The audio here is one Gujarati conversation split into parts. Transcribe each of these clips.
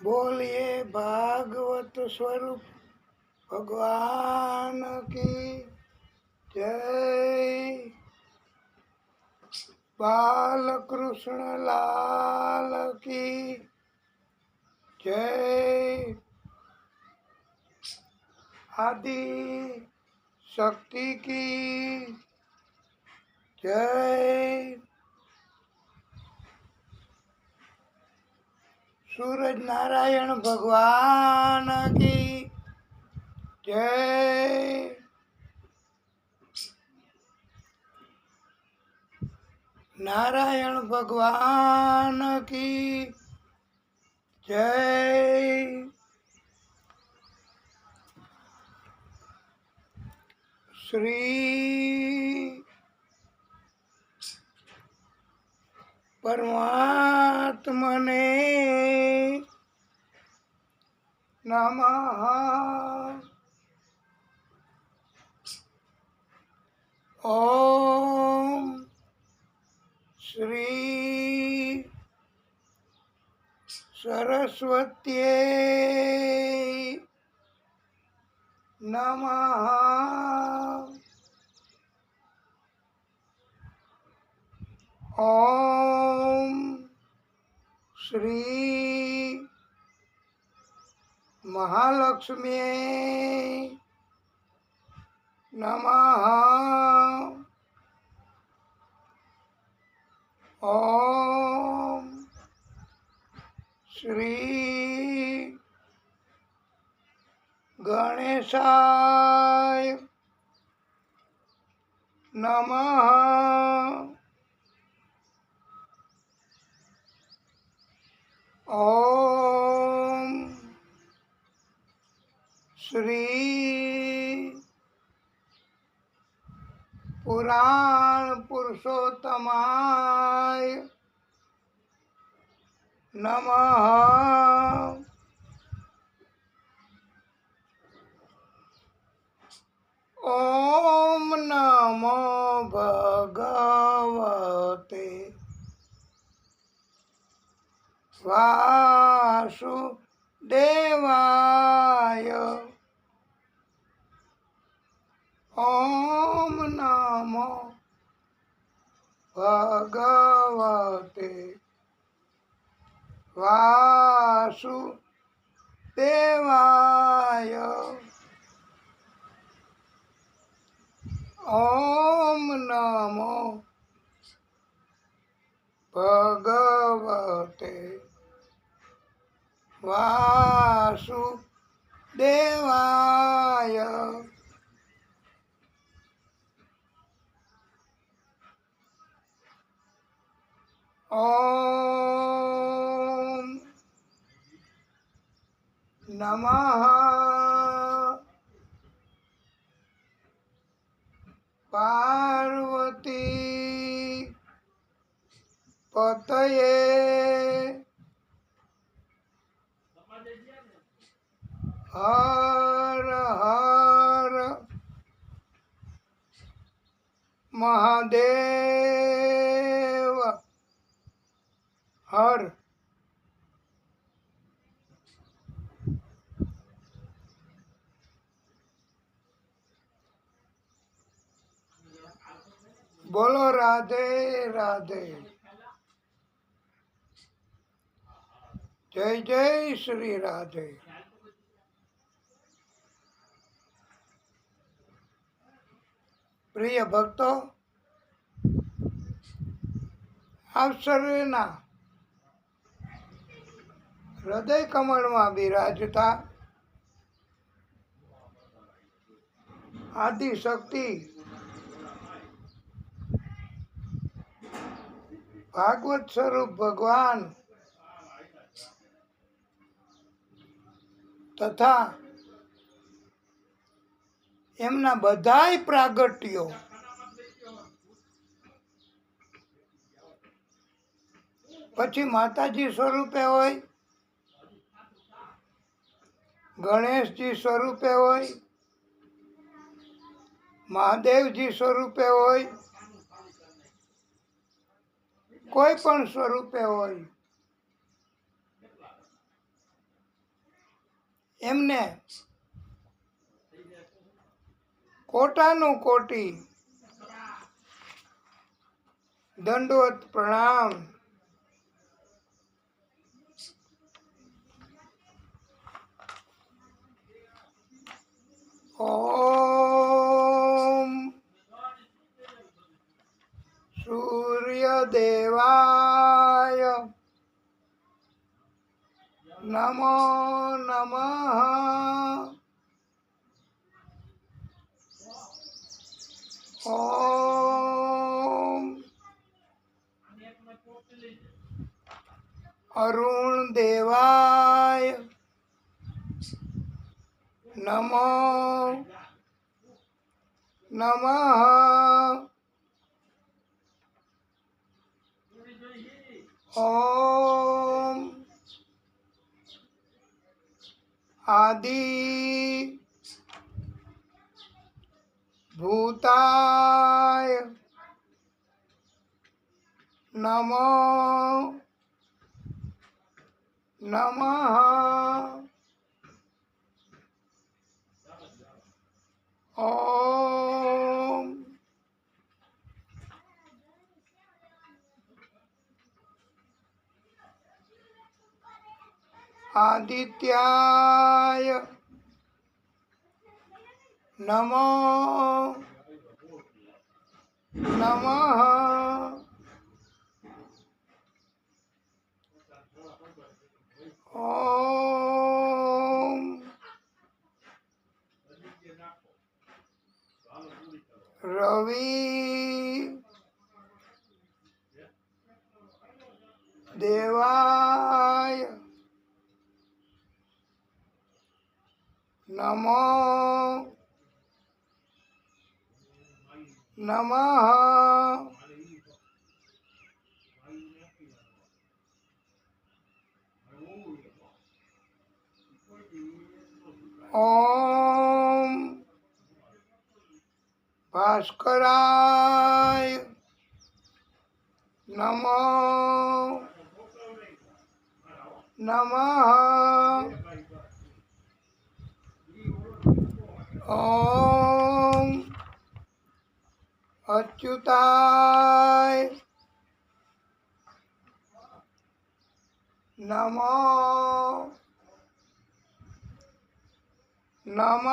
बोलिए भागवत स्वरूप भगवान की जय। बालकृष्ण लाल की जय। आदि शक्ति की जय। सूरज नारायण भगवान की जय। नारायण भगवान की जय। श्री परमात्मने नमः। ओम श्री सरस्वत्यै नमः। ओम श्री महालक्ष्मी नमः। ओम श्री गणेशाय नमः। ओम श्री पुराण पुरुषोत्तमाय नमः। ओम नमो भगवते वासुदेवाय। ओम नमो भगवते वासुदेवाय। ओम नमो भगवते वासुदेवाय। ओम नमः पार्वती पतये हर हर महादेव हर। बोलो राधे राधे। जय जय श्री राधे। પ્રિય ભક્તો, આપ સર્વેના હૃદય કમળમાં બિરાજતા આદિ શક્તિ ભાગવત સ્વરૂપ ભગવાન તથા એમના બધાય પ્રાગટ્યો પછી માતાજી સ્વરૂપે હોય, ગણેશજી સ્વરૂપે હોય, મહાદેવજી સ્વરૂપે હોય, કોઈ પણ સ્વરૂપે હોય, એમને કોટાનું કોટી દંડવત પ્રણામ. ઓમ સૂર્યદેવાય નમો નમઃ. ઓમ અરુણ દેવાય નમો નમઃ. ઓમ આદિ ભૂતાય નમો નમઃ. ઓમ આદિત્યાય નમો નમઃ. ઓમ રવિ દેવાય નમો નમઃ. ઓમ ભાસ્કરાય નમો નમઃ. ઓમ અચ્યુતાય નમો નમઃ.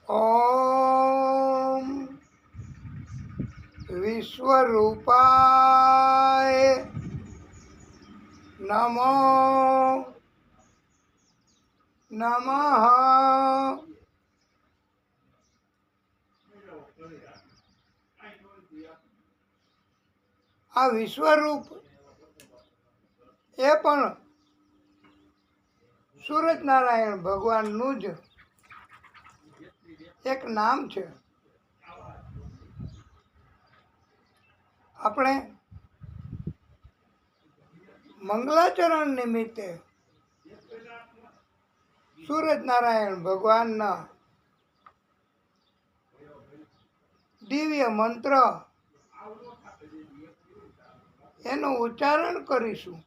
ઓમ વિશ્વરૂપાય નમો નમઃ. આ વિશ્વરૂપ એ પણ સૂરજનારાયણ ભગવાનનું જ એક નામ છે. આપણે મંગલાચરણ નિમિત્તે સૂરજનારાયણ ભગવાનના દિવ્ય મંત્ર એનું ઉચ્ચારણ કરીશું.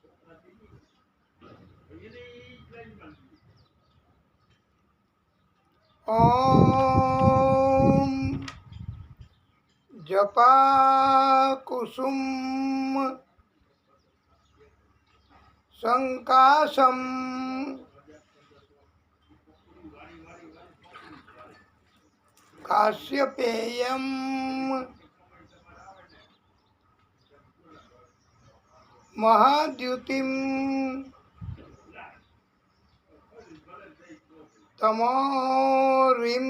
ઓમ જપા કુસુમ સંકાશમ કાશ્યપેયમ મહાદ્યુતિમ તમોરીમ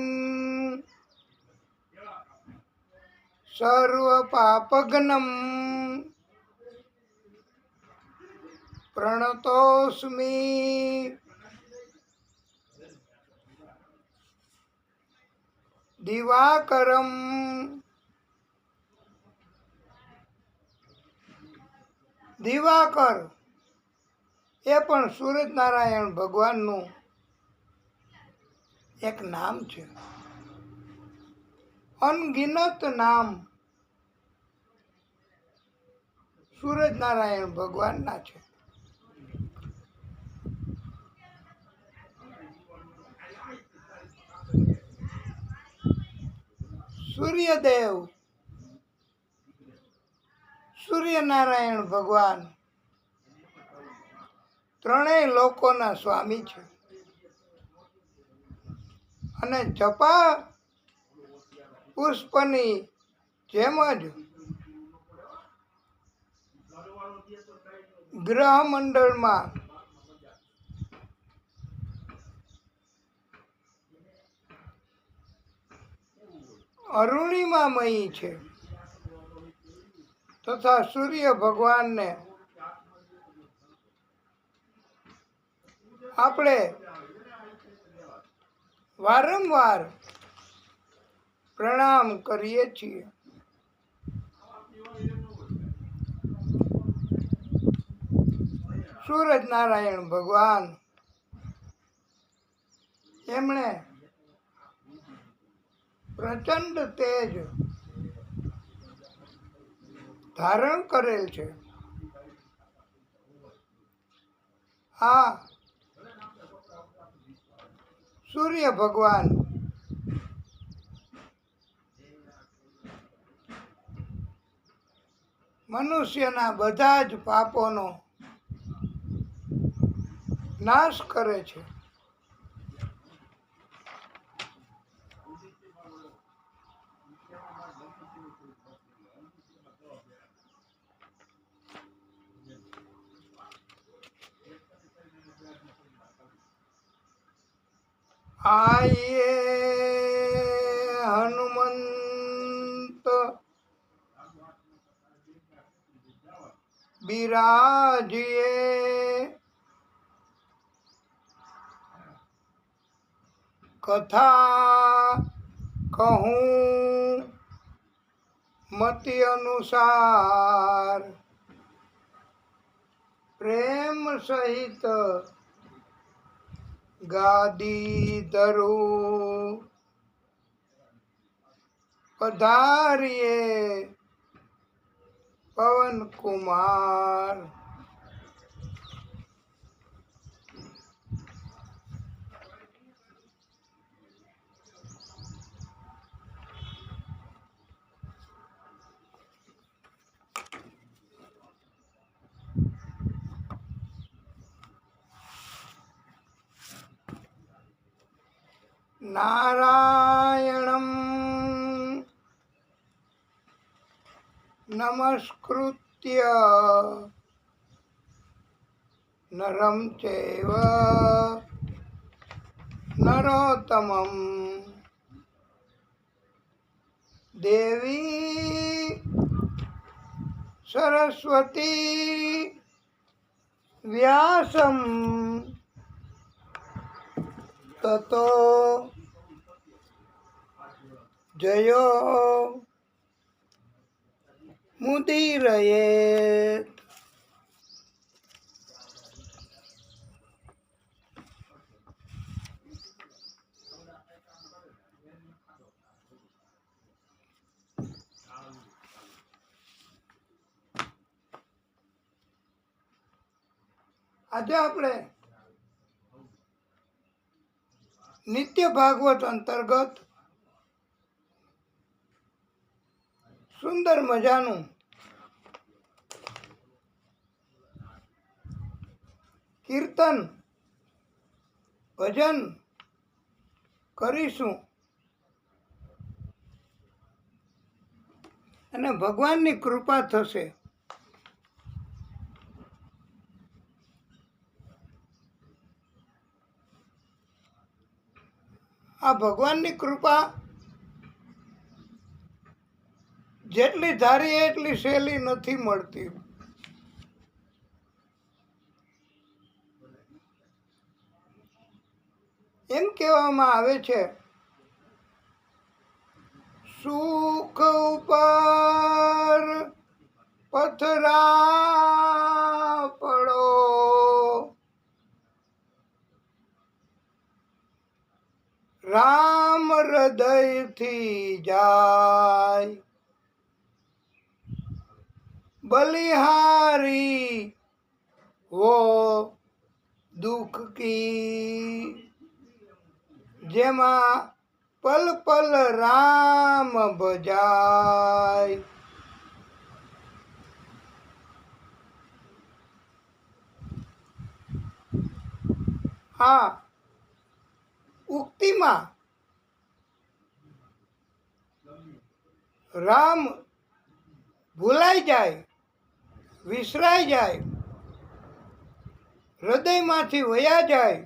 સર્વપાપઘ્નમ પ્રણતોસ્મિ. દિવાકરમ દિવાકર એ પણ સૂરજનારાયણ ભગવાનનું એક નામ છે. અનગિનત નામ સૂરજનારાયણ ભગવાનના છે. સૂર્યદેવ સૂર્યનારાયણ ભગવાન ત્રણેય લોકોના સ્વામી છે અને જપા પુષ્પની જેમ જ ગ્રહ મંડળમાં અરુણિમામયી છે તથા સૂર્ય ભગવાનને આપણે વારંવાર પ્રણામ કરીએ છીએ. સૂરજનારાયણ ભગવાન એમણે પ્રચંડ તેજ ધારણ કરેલ છે. આ સૂર્ય ભગવાન મનુષ્યના બધા જ પાપોનો નાશ કરે છે. આયે હનુમંત બિરાજીએ કથા કહું મતિ અનુસાર પ્રેમ સહિત ગાદી ધરું પધારીએ પવન કુમાર. નારાયણમ નમસ્કૃત્ય નરમ ચૈવ નરોત્તમં દેવી સરસ્વતી વ્યાસમ તતો જયો મુદીરયેત. આજે આપણે નિત્ય ભાગવત અંતર્ગત સુંદર મજાનું કીર્તન ભજન કરીશું અને ભગવાનની કૃપા થશે. આ ભગવાનની કૃપા જેટલી ધારી એટલી સહેલી નથી મળતી. એમ કહેવામાં આવે છે સુખ ઉપર પથરા પડો રામ હૃદયથી જાય बलिहारी वो दुख की जेमा पल पल राम भजाय। આ ઉક્તિમાં રામ ભૂલાઈ જાય, વિસરાઈ જાય, હૃદયમાંથી વયા જાય,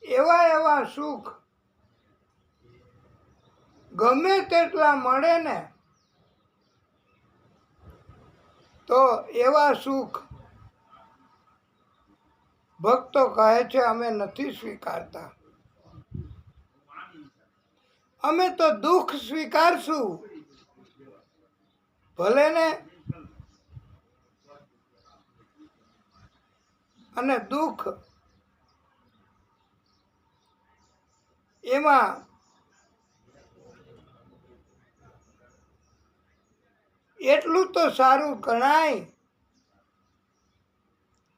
એવા એવા સુખ ગમે તેટલા મળે ને તો એવા સુખ ભક્તો કહે છે અમે નથી સ્વીકારતા, અમે તો દુઃખ સ્વીકારશું ભલે ને. અને દુઃખ એમાં એટલું તો સારું ગણાય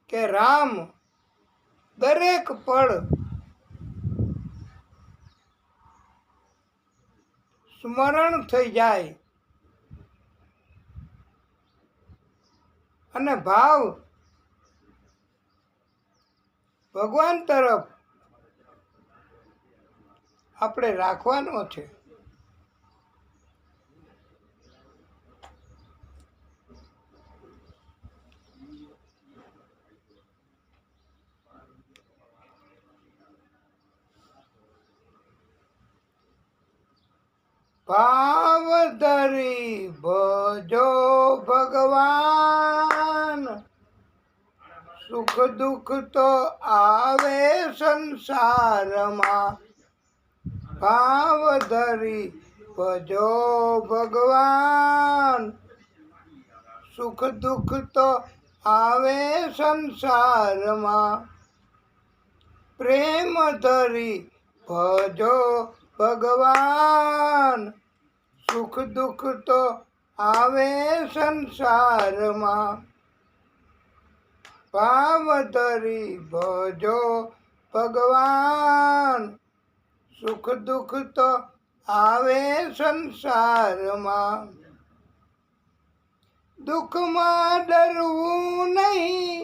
કે રામ દરેક પળ સ્મરણ થઈ જાય અને ભાવ ભગવાન તરફ આપણે રાખવાનો છે. ભાવ ધરી ભજો ભગવાન, સુખ દુઃખ તો આવે સંસારમાં. ભાવ ધરી ભજો ભગવાન, સુખ દુઃખ તો આવે સંસારમાં. પ્રેમ ધરી ભજો ભગવાન, સુખ દુઃખ તો આવે સંસારમાં. ભાવ ધરી ભજો ભગવાન, સુખ દુઃખ તો આવે સંસારમાં. દુઃખમાં ડરવું નહીં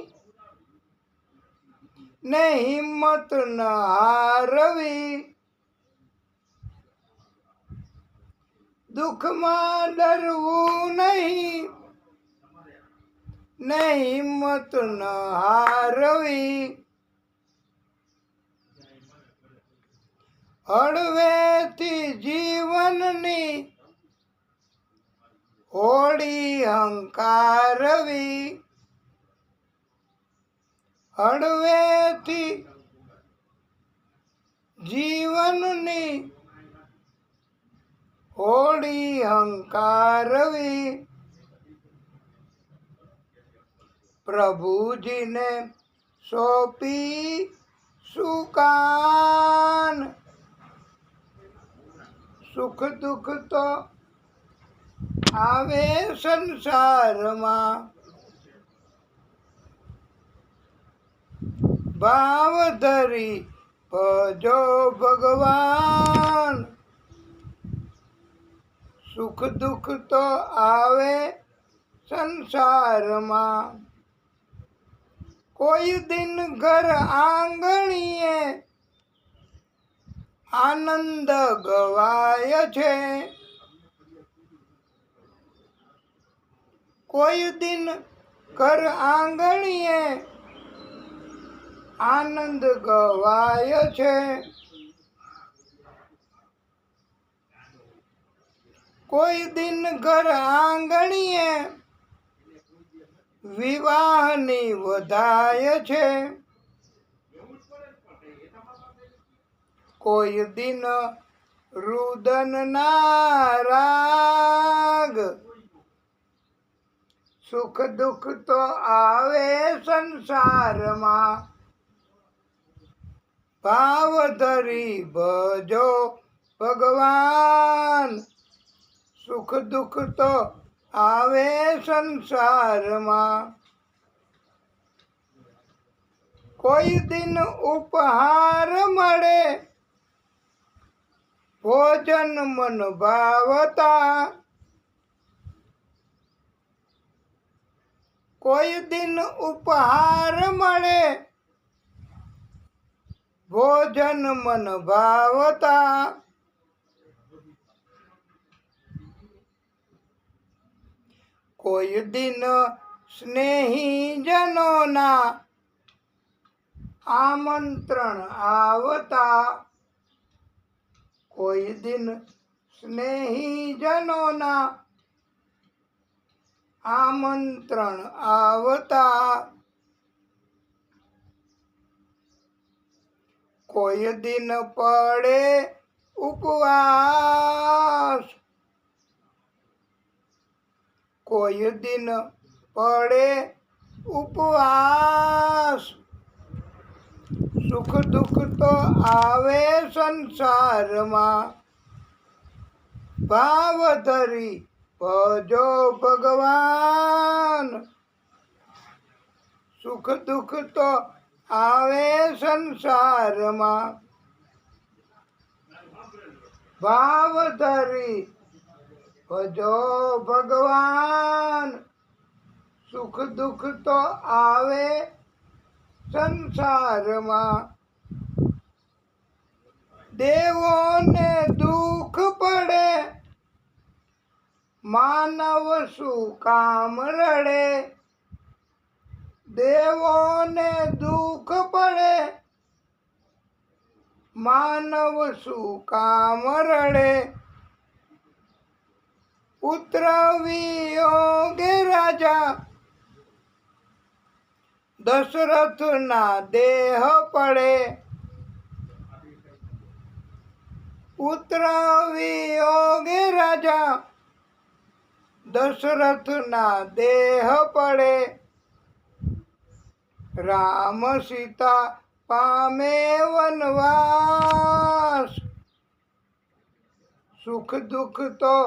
ને હિંમત ન હારવી. દુઃખમાં ડરવું નહીં ને હિંમત ન હારવી. હળવેથી જીવનની હોળી હંકારવી. હળવેથી જીવનની હોળી હંકારવી. પ્રભુજીને સોંપી સુકાન, સુખ દુઃખ તો આવે સંસારમાં. ભાવ ધરી ભજો ભગવાન, સુખ દુઃખ તો આવે સંસારમાં. કોઈ દિન ઘર આંગણીએ આનંદ ગવાય છે. કોઈ દિન ઘર આંગણીએ આનંદ ગવાય છે. કોઈ દિન ઘર આંગણીએ વિવાહની વધાય છે. કોઈ દિન રુદનના રાગ, સુખ દુઃખ તો આવે સંસારમાં. ભાવ ધરી ભજો ભગવાન સુખ દુઃખ તો આવે સંસારમાં. કોઈ દિન ઉપહાર મળે ભોજન મન ભાવતા. કોઈ દિન ઉપહાર મળે ભોજન મન ભાવતા. કોઈ દિન સ્નેહી જનોના આમંત્રણ આવતા. કોઈ દિન સ્નેહી જનોના આમંત્રણ આવતા. કોઈ દિન પડે ઉપવાસ. કોઈ દિન પડે ઉપવાસ. સુખ દુઃખ તો આવે સંસારમાં. ભાવ ધરી ભજો ભગવાન. સુખ દુઃખ તો આવે સંસારમાં. ભાવ ધરી ભજો ભગવાન. સુખ દુઃખ તો આવે સંસારમાં. દેવોને દુઃખ પડે માનવ શું કામ રડે. દેવોને દુઃખ પડે માનવ શું કામ રડે. પુત્ર વિયોગે રાજા દશરથના દેહ પડે. પુત્ર વિયોગે રાજા દશરથના દેહ પડે. રામ સીતા પામે વનવાસ. સુખ દુઃખ તો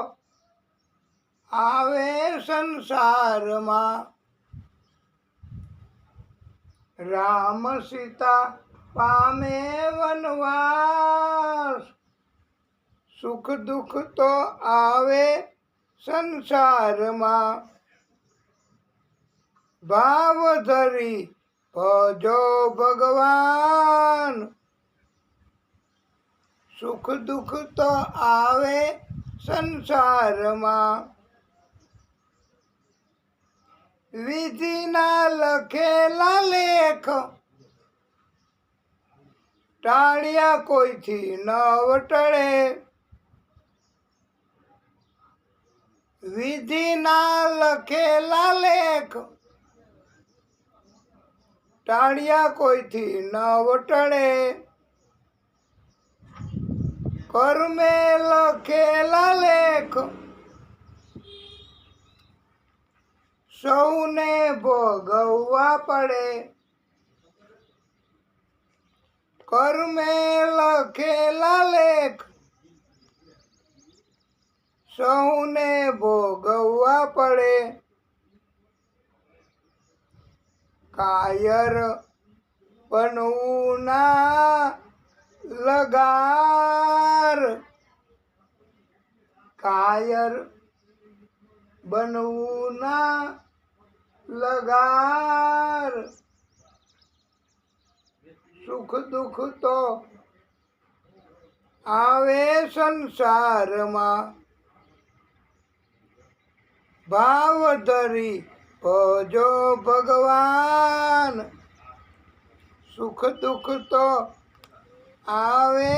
આવે સંસારમાં. રામ સીતા પામે વનવાસ. સુખ દુઃખ તો આવે સંસારમાં. ભાવ ધરી ભજો ભગવાન. સુખ દુઃખ તો આવે સંસારમાં. વિધિના લખેલા લેખ ટાળ્યા કોઈથી ન વટળે. વિધિના લખેલા લેખ ટાળ્યા કોઈથી ન વટળે. કર્મે લખેલા લેખ સૌને ભોગવવા પડે. કર્મે લખેલા લેખ સૌને ભોગવવા પડે. કાયર બનવું ના લગાર. કાયર બનવું ના લગાર. સુખ દુઃખ તો આવે સંસારમાં. ભાવ ધરી ભજો ભગવાન. સુખ દુઃખ તો આવે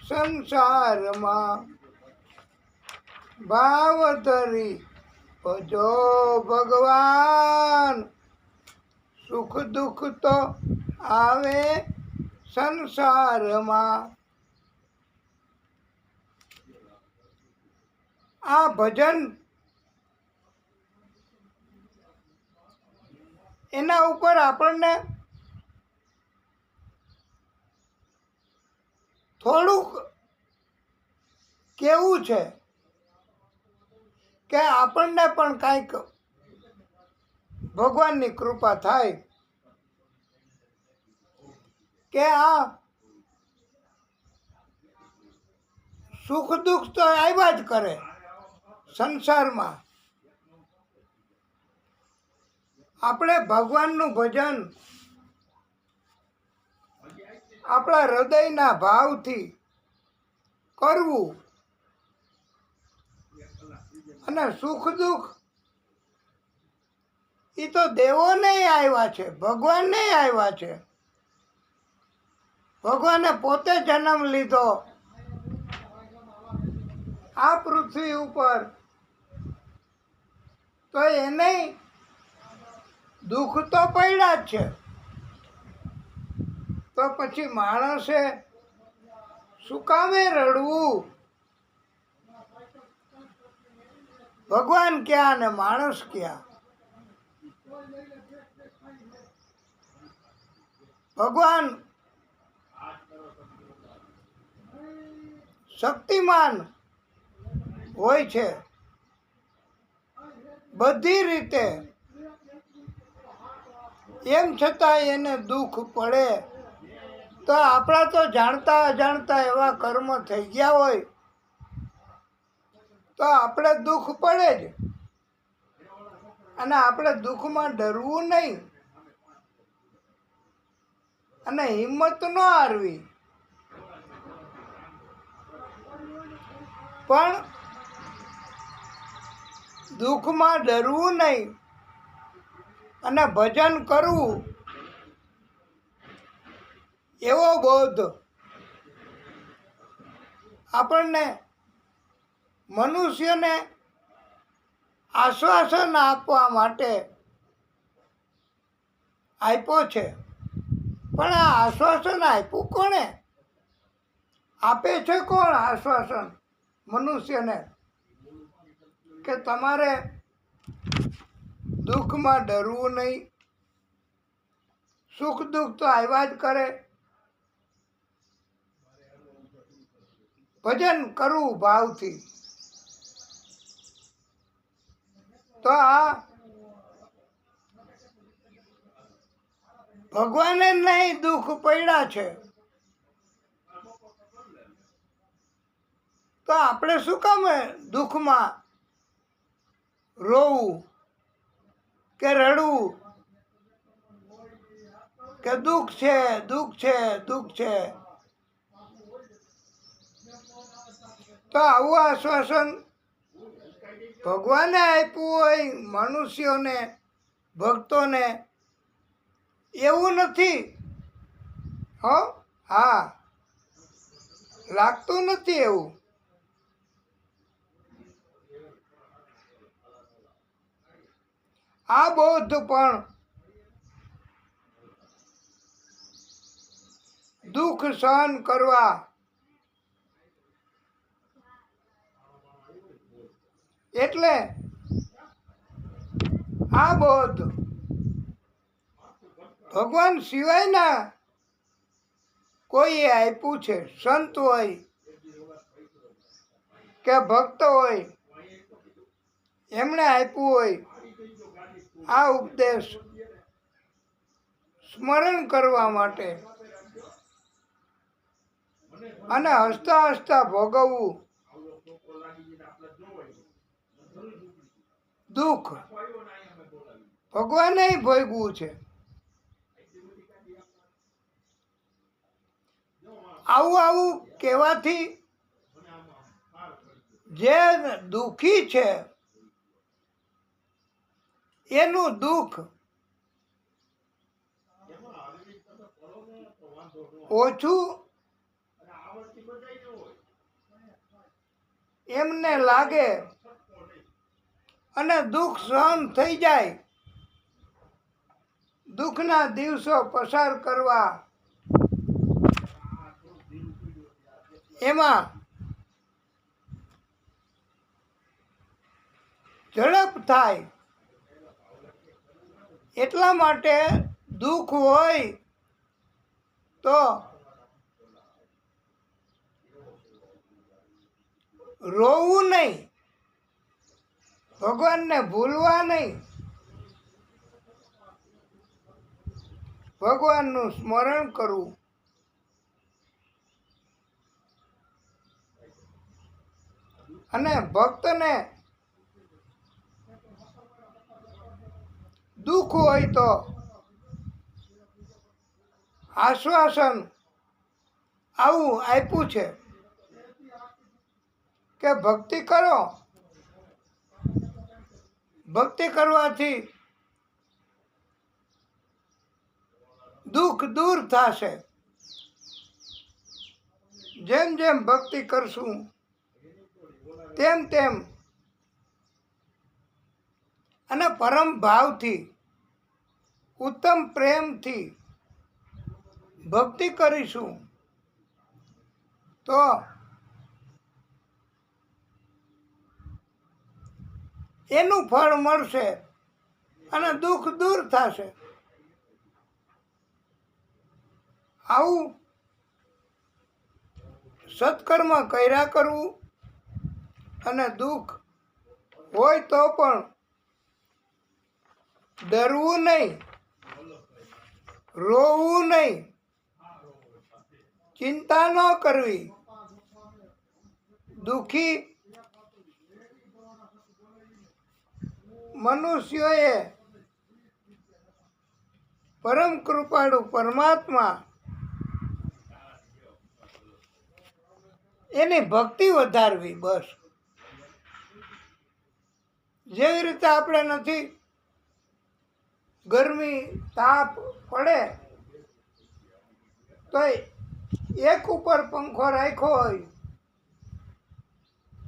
સંસારમાં. ભાવ ધરી ભજો ભગવાન. સુખ દુઃખ તો આવે સંસારમાં. આ ભજન એના ઉપર આપણને થોડુંક કેવું છે કે આપણને પણ કાંઈક ભગવાનની કૃપા થાય કે આ સુખ દુઃખ તો આવ્યા જ કરે સંસારમાં. આપણે ભગવાનનું ભજન આપણા હૃદયના ભાવથી કરવું અને સુખ દુઃખ એ તો દેવોને આવ્યા છે, ભગવાનને આવ્યા છે. ભગવાને પોતે જન્મ લીધો આ પૃથ્વી ઉપર, તો એને દુઃખ તો પડ્યા જ છે. તો પછી માણસે શું કામે રડવું? ભગવાન ક્યાં ને માણસ ક્યાં? ભગવાન શક્તિમાન હોય છે બધી રીતે, એમ છતાં એને દુઃખ પડે તો આપણા તો જાણતા અજાણતા એવા કર્મ થઈ ગયા હોય તો આપણે દુઃખ પડે જ. અને આપણે દુઃખમાં ડરવું નહીં અને હિંમત ન હારવી, પણ દુઃખમાં ડરવું નહીં અને ભજન કરવું એવો બોધ આપણને મનુષ્યને આશ્વાસન આપવા માટે આપ્યો છે. પણ આ આશ્વાસન આપ્યું કોણે? આપે છે કોણ આશ્વાસન મનુષ્યને? કે તમારે દુઃખમાં ડરવું નહીં, સુખ દુઃખ તો આવ્યા જ કરે, ભજન કરવું ભાવથી. તો આ ભગવાને નહીં દુઃખ પડ્યા છે, તો આપણે શું કામ દુઃખમાં રોવું કે રડવું કે દુઃખ છે દુઃખ છે દુઃખ છે? તો આવું આશ્વાસન ભગવાને આપ્યું હોય મનુષ્યોને, ભક્તોને, એવું નથી. હા, લાગતું નથી એવું. આ બોધ પણ દુઃખ સહન કરવા એટલે આ બોધ ભગવાન સિવાયના કોઈએ આપ્યું છે. સંત હોય કે ભક્ત હોય, એમણે આપ્યું હોય આ ઉપદેશ સ્મરણ કરવા માટે અને હસતા હસતા ભોગવવું દુઃખ. ભગવાને ભોગવું છે. આવું આવું કહેવાથી જે દુઃખી છે એનું દુઃખ ઓછું એમને લાગે અને દુઃખ સહન થઈ જાય. દુઃખના દિવસો પસાર કરવા એમાં ઝડપ થાય. એટલા માટે દુઃખ હોય તો રોવું નહીં, ભગવાનને ભૂલવા નહીં, ભગવાનનું સ્મરણ કરવું. અને ભક્તને દુઃખ હોય તો આશ્વાસન આવું આપ્યું છે કે ભક્તિ કરો, ભક્તિ કરવાથી દુઃખ દૂર થશે. જેમ જેમ ભક્તિ કરશું તેમ તેમ અને પરમ ભાવથી ઉત્તમ પ્રેમથી ભક્તિ કરીશું તો એનું ફળ મળશે અને દુઃખ દૂર થશે. આવું સત્કર્મ કર્યા કરવું અને દુઃખ હોય તો પણ ડરવું નહીં, રોવું નહીં, ચિંતા ન કરવી. દુઃખી મનુષ્યોએ પરમ કૃપાળુ પરમાત્મા એની ભક્તિ વધારવી. બસ જેવી રીતે આપણે નથી, ગરમી તાપ પડે તો એક ઉપર પંખો રાખ્યો હોય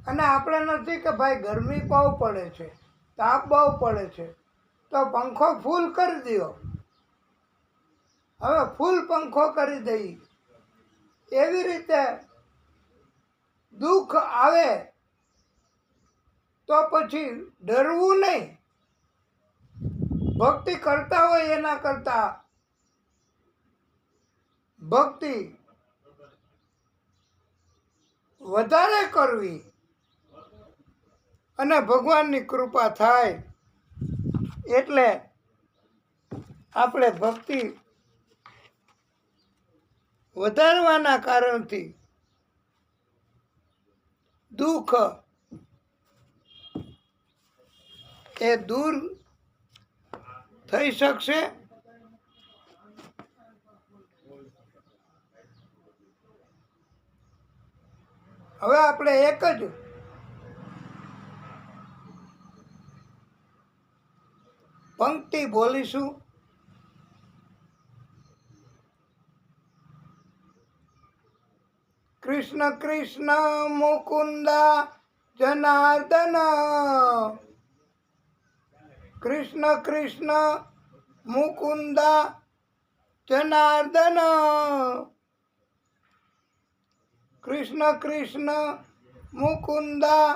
અને આપણે નથી કે ભાઈ ગરમી બહુ પડે છે, તાપ બહુ પડે છે, તો પંખો ફૂલ કરી દો. હવે ફૂલ પંખો કરી દઈ. એવી રીતે દુઃખ આવે તો પછી ડરવું નહીં. ભક્તિ કરતા હોય એના કરતા ભક્તિ વધારે કરવી અને ભગવાનની કૃપા થાય. એટલે આપણે ભક્તિ વધારવાના કારણથી દુઃખ એ દૂર થઈ શકશે. હવે આપણે એક જ પંક્તિ બોલીશું. કૃષ્ણ કૃષ્ણ મુકુંદા જનાર્દન, કૃષ્ણ કૃષ્ણ મુકુંદા જનાર્દન, કૃષ્ણ કૃષ્ણ મુકુંદા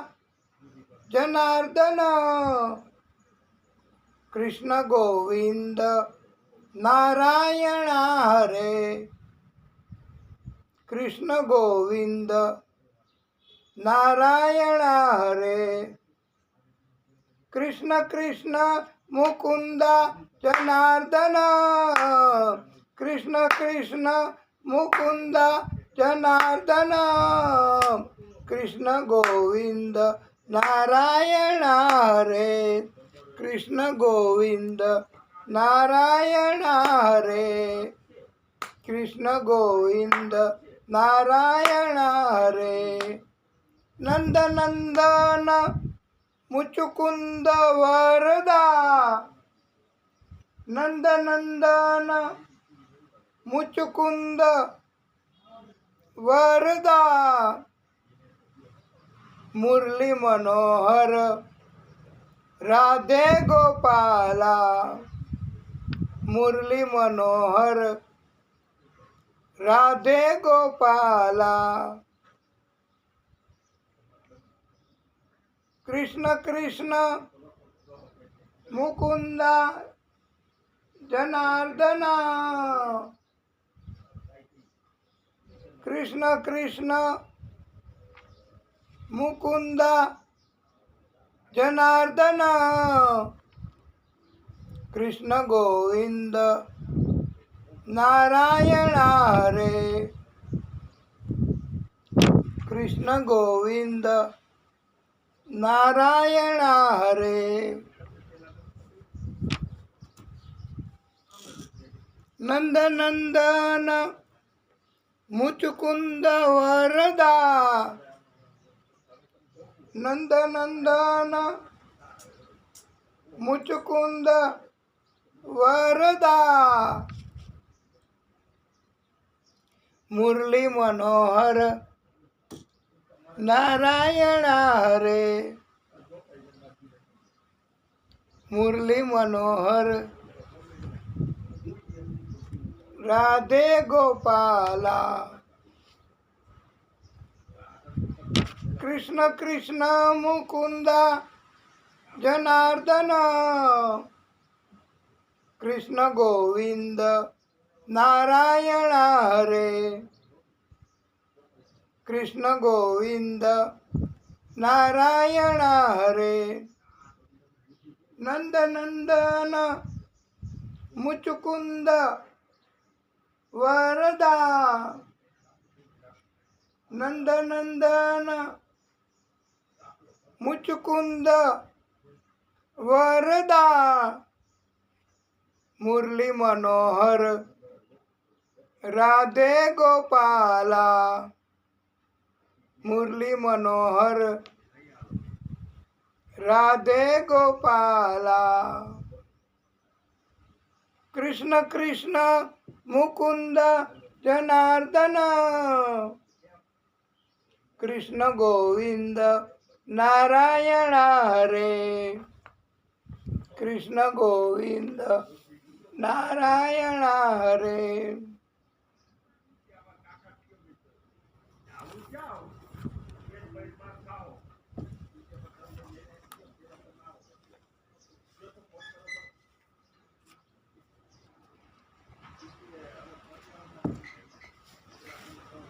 જનાર્દન, કૃષ્ણ ગોવિંદ નારાયણ હરે, કૃષ્ણ ગોવિંદ નારાયણ હરે, કૃષ્ણ કૃષ્ણ મુકુંદા જનાર્દન, કૃષ્ણ કૃષ્ણ મુકુંદા જનાર્દન, કૃષ્ણ ગોવિંદ નારાયણ હરે, કૃષ્ણ ગોવિંદ નારાયણ હરે, કૃષ્ણ ગોવિંદ નારાયણ હરે. નંદ નંદન મુચુકુંદ વરદા, નંદ નંદન મુચુકુંદ વરદા, મુરલી મનોહર રાધે ગોપાલા, મુરલી મનોહર રાધે ગોપાલા, કૃષ્ણ કૃષ્ણ મુકુંદા જનાર્દન, કૃષ્ણ કૃષ્ણ મુકુંદ જનાર્દન કૃષ્ણ ગોવિંદ નારાયણ હરે કૃષ્ણ ગોવિંદ નારાયણ હરે નંદ નંદન મુચકુંદ વરદા નંદ નંદન મુચકુંદ વરદા મુરલી મનોહર નારાયણ હરે મુરલી મનોહર રાધે ગોપાલા કૃષ્ણ કૃષ્ણ મુકુંદ જનાર્દન કૃષ્ણ ગોવિંદ નારાયણ હરે કૃષ્ણ ગોવિંદ નારાયણ હરે નંદ નંદન મુચકુંદ વરદા નંદ નંદન મુચકુંદ વરદા મુરલી મનોહર રાધે ગોપાલા મુરલી મનોહર રાધે ગોપાલા કૃષ્ણ કૃષ્ણ મુકુંદ જનાર્દન કૃષ્ણ ગોવિંદ નારાયણ હરે કૃષ્ણ ગોવિંદ નારાયણ હરે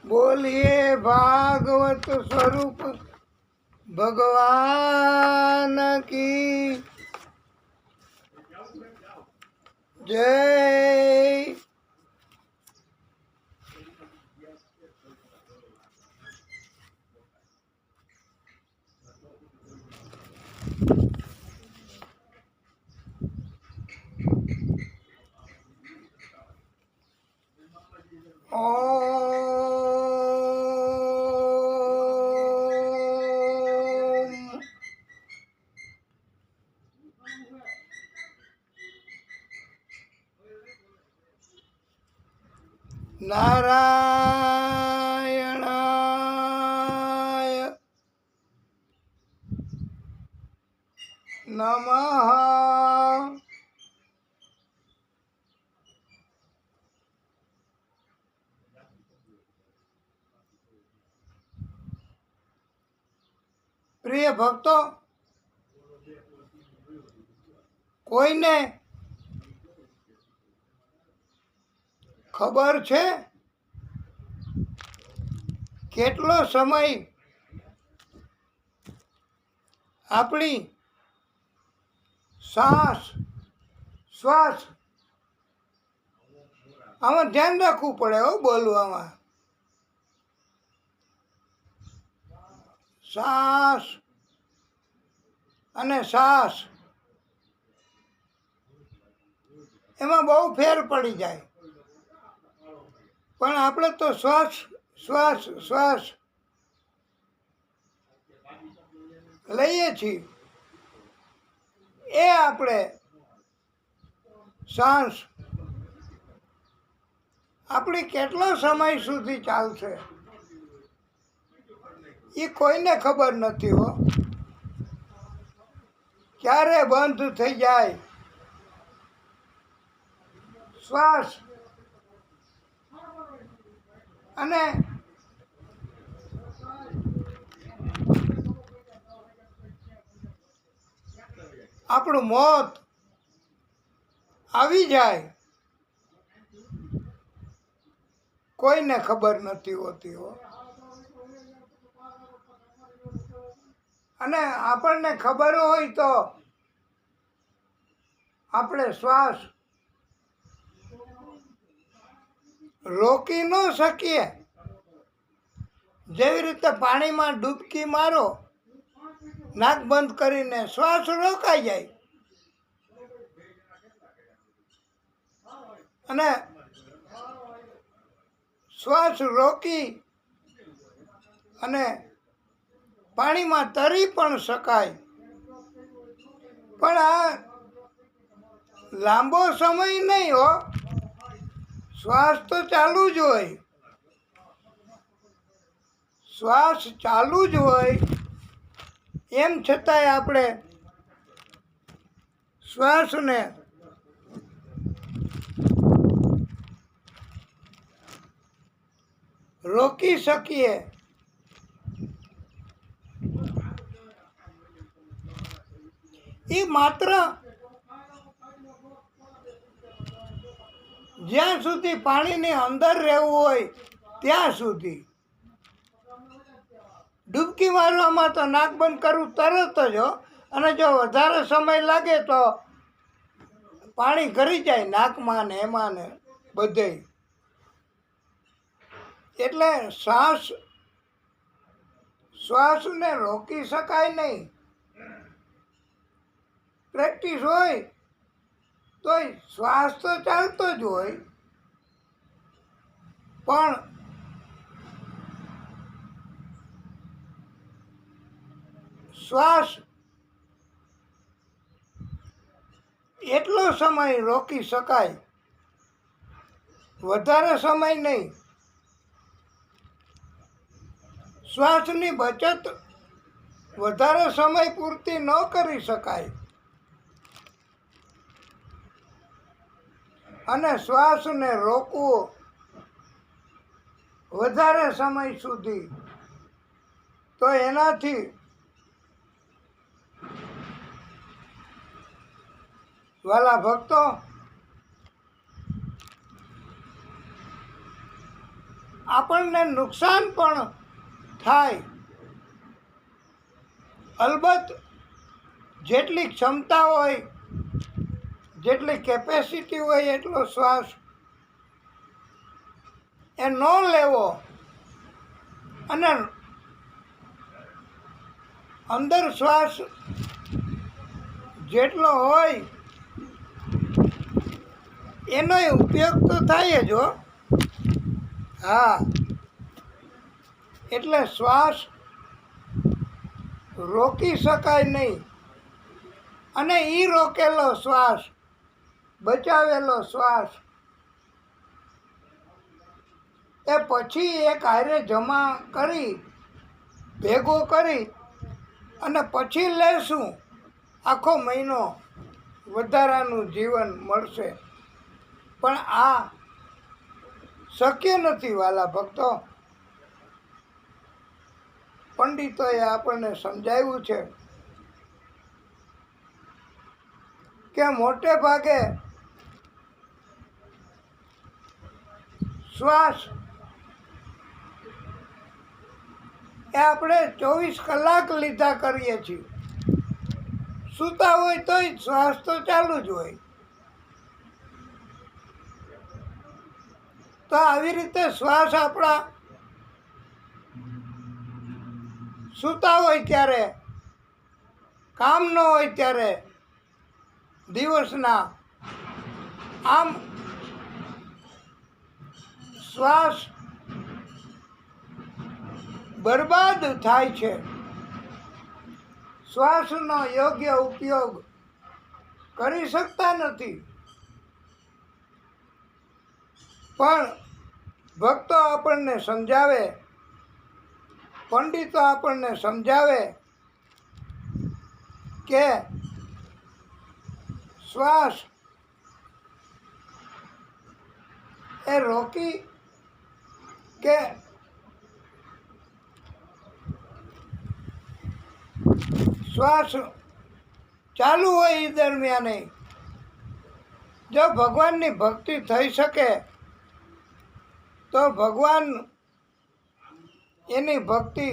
बोलिए भागवत स्वरूप भगवान की जय। નારાયણાય નમઃ। પ્રિય ભક્તો, કોઈને ખબર છે કેટલો સમય આપણી શ્વાસ આમાં ધ્યાન રાખવું પડે હો બોલવામાં। શ્વાસ અને શ્વાસ એમાં બહુ ફેર પડી જાય, પણ આપણે તો શ્વાસ શ્વાસ શ્વાસ લઈએ છીએ, એ આપણે શ્વાસ આપણી કેટલો સમય સુધી ચાલશે એ કોઈને ખબર નથી હો। ક્યારે બંધ થઈ જાય શ્વાસ અને આપણું મોત આવી જાય કોઈને ખબર નથી હોતી હો। અને આપણને ખબર હોય તો આપણે શ્વાસ રોકી ન શકીએ. જેવી રીતે પાણીમાં ડૂબકી મારો, નાક બંધ કરીને શ્વાસ રોકાઈ જાય, અને શ્વાસ રોકી અને પાણીમાં તરી પણ શકાય. પણ આ લાંબો સમય નહીં હો, શ્વાસ તો ચાલુ જ હોય. શ્વાસ ચાલુ જ હોય, એમ છતાંય આપણે શ્વાસને રોકી શકીએ. એ માત્ર જ્યાં સુધી પાણીની અંદર રહેવું હોય ત્યાં સુધી. ડૂબકી મારવામાં તો નાક બંધ કરવું તરત જ હો, અને જો વધારે સમય લાગે તો પાણી ઘરી જાય નાકમાં ને એમાં ને બધે. એટલે શ્વાસને રોકી શકાય નહીં. પ્રેક્ટિસ હોય તોય શ્વાસ તો ચાલતો જ હોય, પણ શ્વાસ એટલો સમય રોકી શકાય, વધારે સમય નહીં. શ્વાસની બચત વધારે સમય પૂરતી ન કરી શકાય, અને શ્વાસને રોકવો વધારે સમય સુધી, તો એનાથી વાલા ભક્તો, આપણને નુકસાન પણ થાય. અલબત્ત જેટલી ક્ષમતા હોય, જેટલી કેપેસિટી હોય એટલો શ્વાસ એ ન લેવો, અને અંદર શ્વાસ જેટલો હોય એનો ઉપયોગ તો થાય જ હો. હા, એટલે શ્વાસ રોકી શકાય નહીં. અને એ રોકેલો શ્વાસ, બચાવેલો શ્વાસ એ પછી એક હારે જમા કરી, ભેગો કરી અને પછી લેશું, આખો મહિનો વધારાનું જીવન મળશે. પણ આ શક્ય નથી વાલા ભક્તો. પંડિતોએ આપણને સમજાવ્યું છે કે મોટે ભાગે શ્વાસ એ આપણે 24 કલાક લીધા કરીએ છીએ. સૂતા હોય તોય શ્વાસ તો ચાલુ જ હોય. તો આવી રીતે શ્વાસ આપણા સૂતા હોય ત્યારે, કામ ન હોય ત્યારે, દિવસના આમ શ્વાસ બરબાદ થાય છે. શ્વાસનો યોગ્ય ઉપયોગ કરી શકતા નથી. પણ ભક્તો આપણને સમજાવે, પંડિતો આપણને સમજાવે કે શ્વાસ એ રોકી કે શ્વાસ ચાલુ હોય એ દરમિયાન જો ભગવાનની ભક્તિ થઈ શકે તો ભગવાન એની ભક્તિ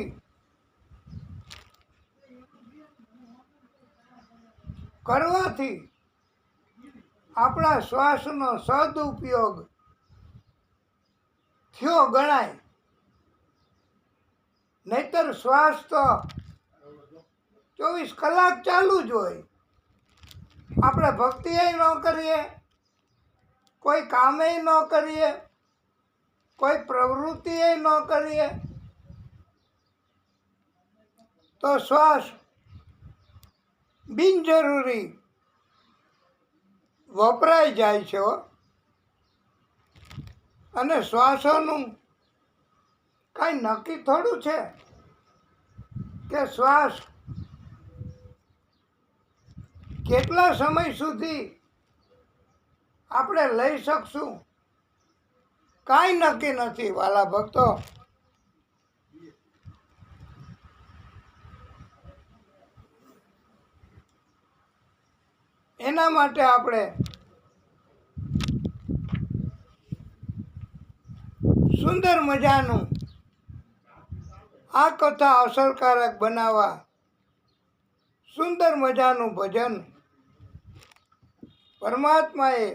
કરવાથી આપણા શ્વાસનો સદુપયોગ થયો ગણાય. નહીતર શ્વાસ તો 24 કલાક ચાલુ જ હોય. આપણે ભક્તિએ ન કરીએ, કોઈ કામે ન કરીએ, કોઈ પ્રવૃત્તિએ ન કરીએ તો શ્વાસ બિનજરૂરી વપરાઈ જાય છે. અને શ્વાસોનું કાંઈ નક્કી થોડું છે કે શ્વાસ કેટલા સમય સુધી આપણે લઈ શકશું, કાંઈ નક્કી નથી વાલા ભક્તો. એના માટે આપણે સુંદર મજાનું આ કથા અસરકારક બનાવવા સુંદર મજાનું ભજન પરમાત્માએ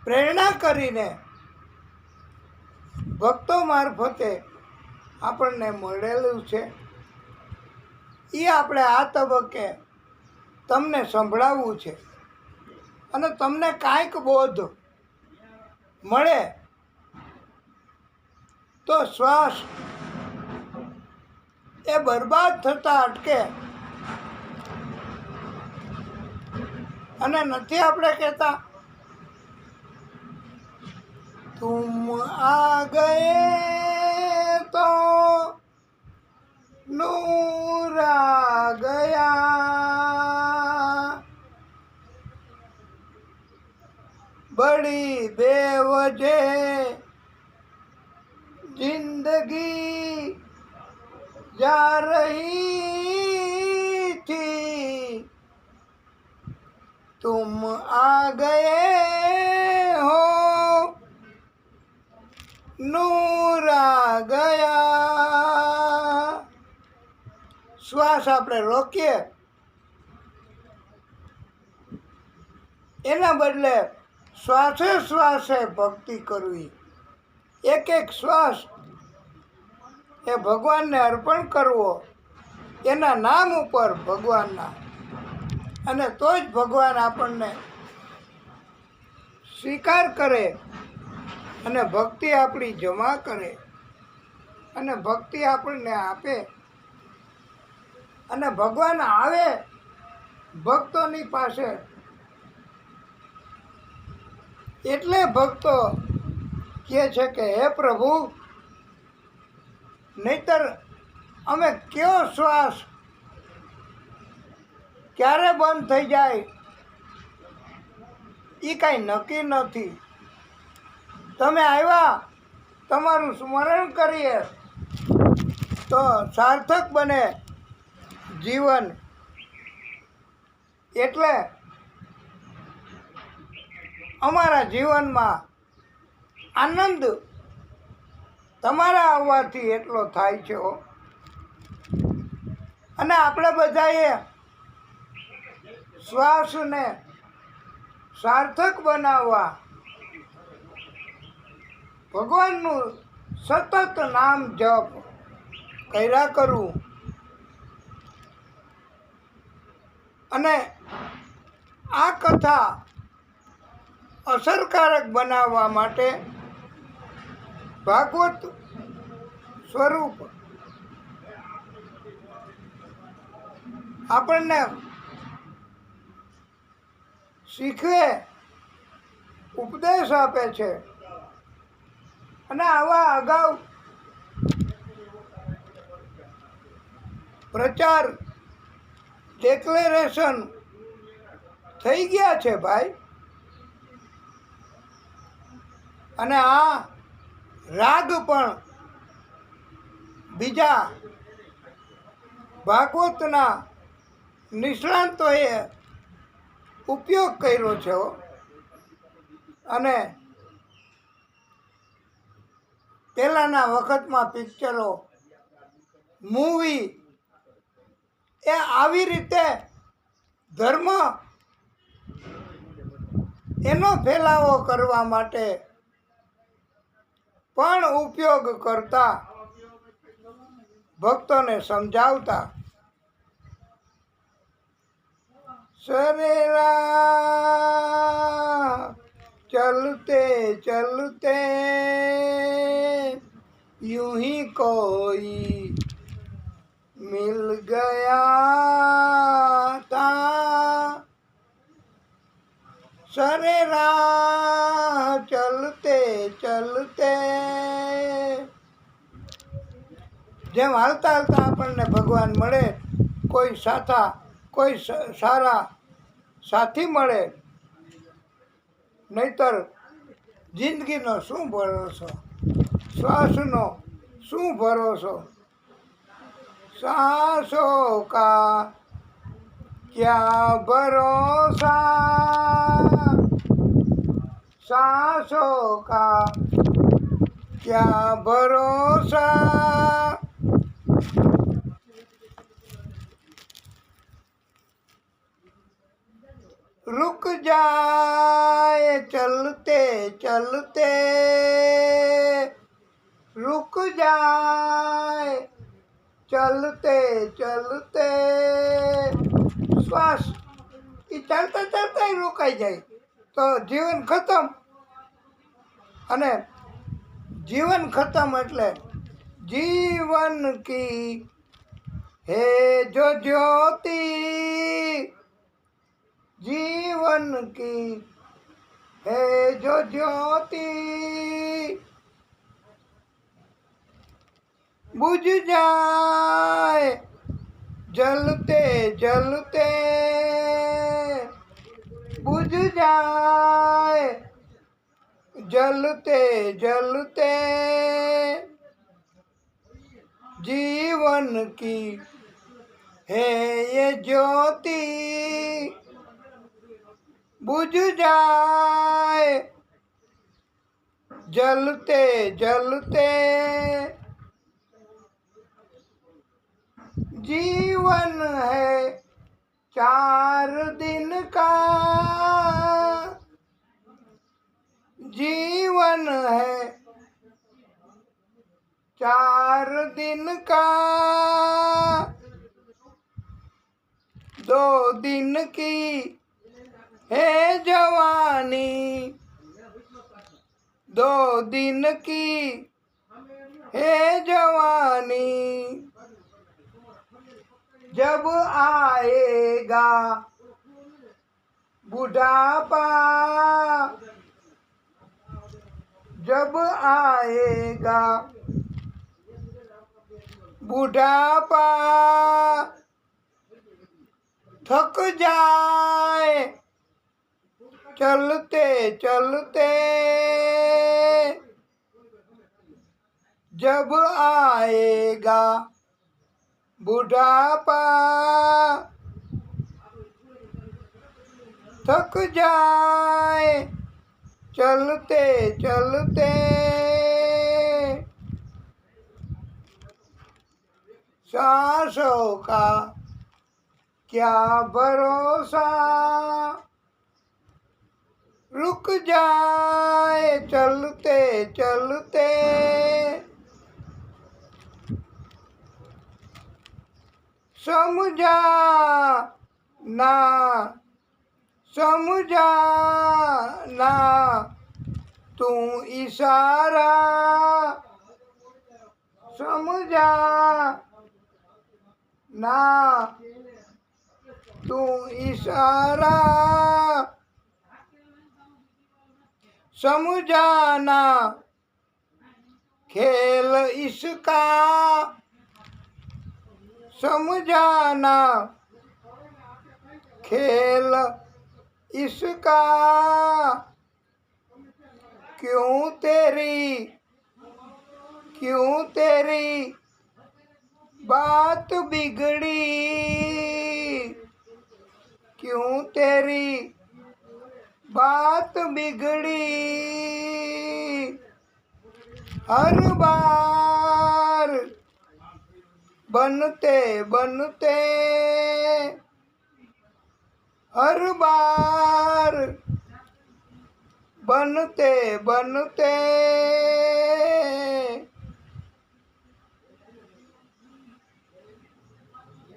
પ્રેરણા કરીને ભક્તો મારફતે આપણને મળેલું છે. એ આપણે આ તબક્કે તમને સંભળાવવું છે. અને તમને કાંઈક બોધ મળે તો શ્વાસ એ બરબાદ થતા અટકે. અને નથી આપણે કહેતા તુમ આ ગયે તો નૂર આ ગયા, બડી બેવજે जिंदगी जा रही थी, तुम आ गए हो नूर आ ગયા. શ્વાસ આપણે રોકીએ એના બદલે શ્વાસે શ્વાસે ભક્તિ કરવી. એક એક શ્વાસ એ ભગવાનને અર્પણ કરવો, એના નામ ઉપર ભગવાનના. અને તો જ ભગવાન આપણને સ્વીકાર કરે અને ભક્તિ આપણી જમા કરે અને ભક્તિ આપણને આપે. અને ભગવાન આવે ભક્તોની પાસે એટલે ભક્તો કહે છે કે હે પ્રભુ, નહીતર અમે કયો શ્વાસ ક્યારે બંધ થઈ જાય એ કાંઈ નક્કી નથી. તમે આવ્યા, તમારું સ્મરણ કરીએ તો સાર્થક બને જીવન. એટલે અમારા જીવનમાં આનંદ તમારા આવવાથી એટલો થાય છે. અને આપણે બધાએ શ્વાસને સાર્થક બનાવવા ભગવાનનું સતત નામ જપ કર્યા કરવું. અને આ કથા અસરકારક બનાવવા માટે ભાગવત સ્વરૂપ આપણને શીખવે, ઉપદેશ આપે છે. અને આવા અગાઉ પ્રચાર ડિક્લેરેશન થઈ ગયા છે ભાઈ. અને આ રાગ પણ બીજા ભાગવતના નિષ્ણાંતોએ ઉપયોગ કર્યો છે. અને પહેલાંના વખતમાં પિક્ચરો, મૂવી એ આવી રીતે ધર્મ એનો ફેલાવો કરવા માટે પણ ઉપયોગ કરતા, ભક્તોને સમજાવતા. સરેરા ચલતે ચલતે यूं ही कोई मिल गया था, सरेराह चलते चलते. જેમ હાલતા હાલતા આપણને ભગવાન મળે, કોઈ કોઈ સારા સાથી મળે, નહીતર જિંદગીનો શું ભરોસો, શ્વાસનો શું ભરોસો. सांसों का क्या भरोसा, सांसों का क्या भरोसा. रुक जाए चलते चलते, रुक जाए चलते चलते. શ્વાસ એ ચાલતા ચાલતા રોકાઈ જાય તો જીવન ખતમ. અને જીવન ખતમ એટલે જીવન કી હે જો જ્યોતિ, जीवन की है जो ज्योति, बुझ जाए जलते जलते, बुझ जाए जलते जलते. जीवन की है ये ज्योति, बुझ जाए जलते जलते. जीवन है 4 दिन का, जीवन है 4 दिन का. 2 दिन की है जवानी, 2 दिन की है जवानी. जब आएगा बुढ़ापा, जब आएगा बुढ़ापा, थक जाए चलते चलते. जब आएगा बुढ़ापा, थक जाए चलते चलते. सांसों का क्या भरोसा, रुक जाए चलते चलते. समझा ना समझा ना तू इशारा, समझा ना तू इशारा. समझाना खेल इसका, समझाना खेल इसका. क्यों तेरी बात बिगड़ी, क्यों तेरी बात बिगड़ी. हर बार बनते बनते हर बार बनते बनते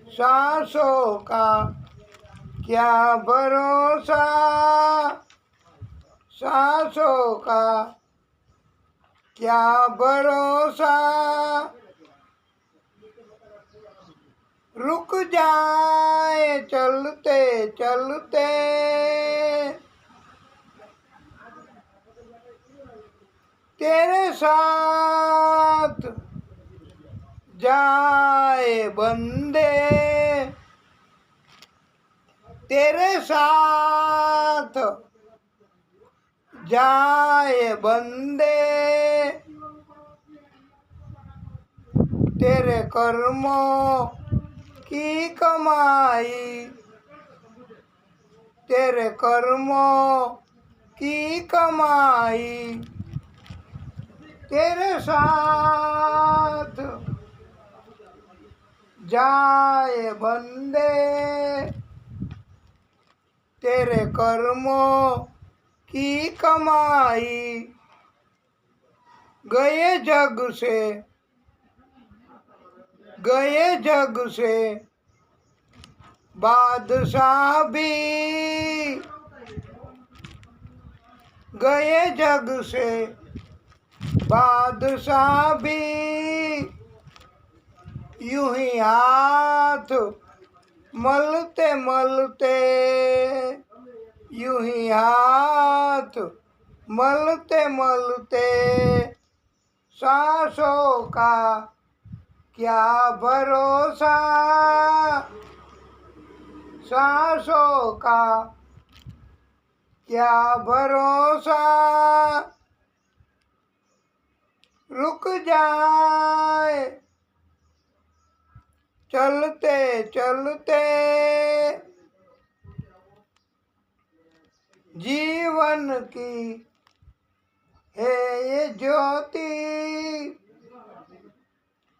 सांसों का क्या भरोसा, सांसों का क्या भरोसा, रुक जाए चलते चलते, तेरे साथ जाए बंदे, तेरे साथ जाए बंदे, तेरे कर्मों की कमाई, तेरे कर्मों की कमाई, तेरे साथ जाए बंदे, तेरे कर्मों की कमाई, गए जग से, गए जग से बादशाह भी, गए जग से बादशाह भी, यूं ही हाथ मलते मलते, यूं ही हाथ मलते मलते, सांसों का क्या भरोसा, सांसों का क्या भरोसा, रुक जाए चलते चलते, जीवन की है ये ज्योति,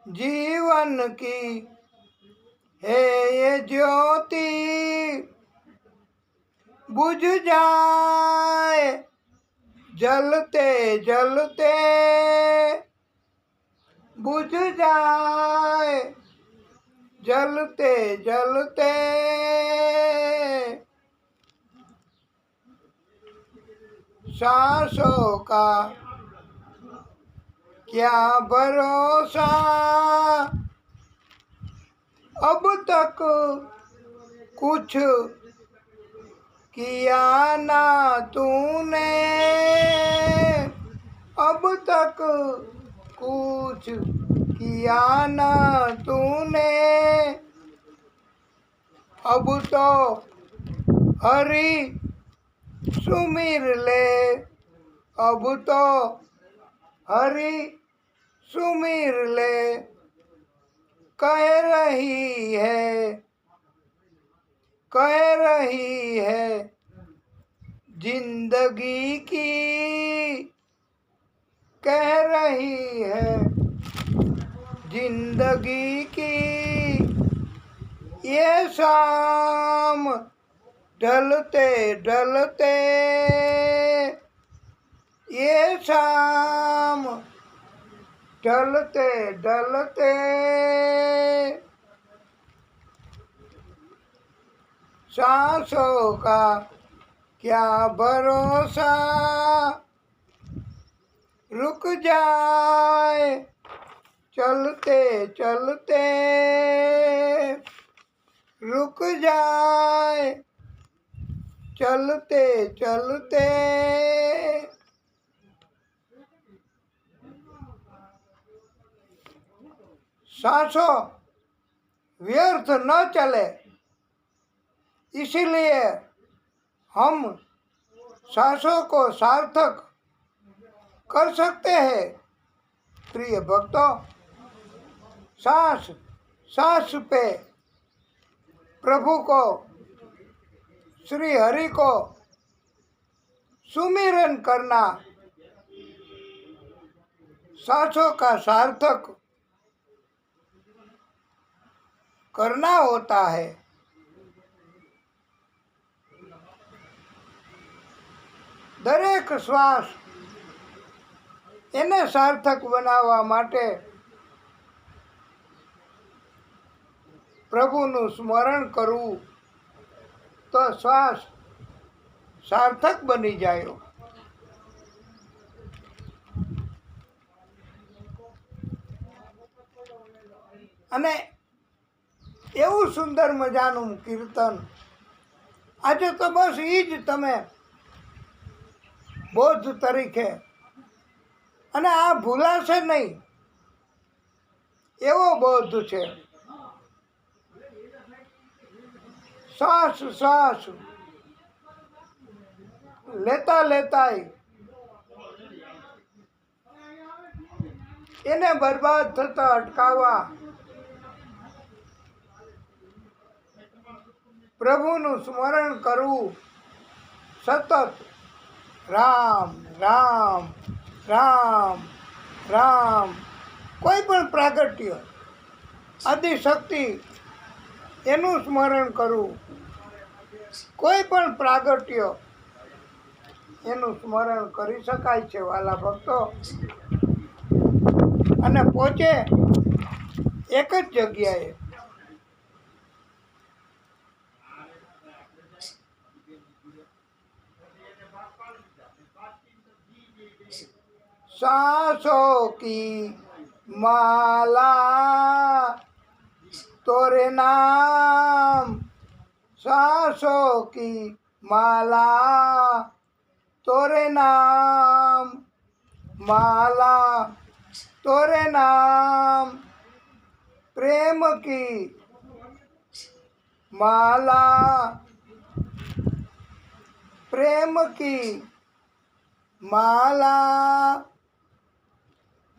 जीवन की है ये ज्योति, बुझ जाए जलते जलते, बुझ जाए जलते जलते, सांसों का क्या भरोसा, अब तक कुछ किया ना तूने, अब तक कुछ किया ना तूने, अब तो हरि सुमिर ले, अब तो हरि सुमिर ले, कह रही है, कह रही है जिंदगी की, कह रही है जिंदगी की, ये शाम ढलते ढलते, ये शाम ढलते ढलते, सांसों का क्या भरोसा, रुक जाए चलते चलते, रुक जाए चलते चलते, सांसों व्यर्थ न चले, इसीलिए हम सांसों को सार्थक कर सकते हैं। प्रिय भक्तों, सांस सांस पे प्रभु को, श्री हरि को सुमिरन करना सांसों का सार्थक करना होता है। દરેક શ્વાસ એને સાર્થક બનાવવા માટે પ્રભુનું સ્મરણ કરવું તો શ્વાસ સાર્થક બની જાય. અને એવું સુંદર મજાનું કીર્તન આજે તો બસ એ જ તમે બોધ તરીકે, અને આ ભૂલાશે નહીં એવો બોધ છે. શ્વાસ શ્વાસ લેતા લેતાય એને બરબાદ થતા અટકાવવા પ્રભુનું સ્મરણ કરવું, સતત રામ રામ રામ રામ. કોઈ પણ પ્રાગટ્ય આદિશક્તિ એનું સ્મરણ કરવું, કોઈ પણ પ્રાગટ્ય એનું સ્મરણ કરી શકાય છે વાલા ભક્તો. અને પહોંચે એક જ જગ્યાએ. सांसों की माला तोरे नाम, सांसों की माला तोरे नाम, माला तोरे नाम. प्रेम की माला, प्रेम की माला,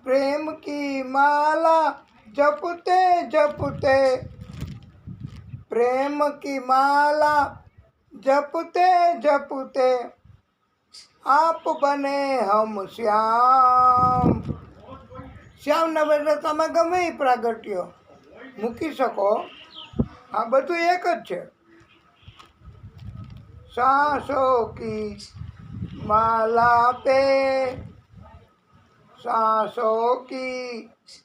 प्रेम की माला जपते जपते, प्रेम की माला जपते जपते आप बने हम श्याम. શ્યામના બદલે તમે ગમે એ પ્રાગટ્ય મૂકી શકો. આ બધું એક જ છે. सांसों की माला पे, सांसों की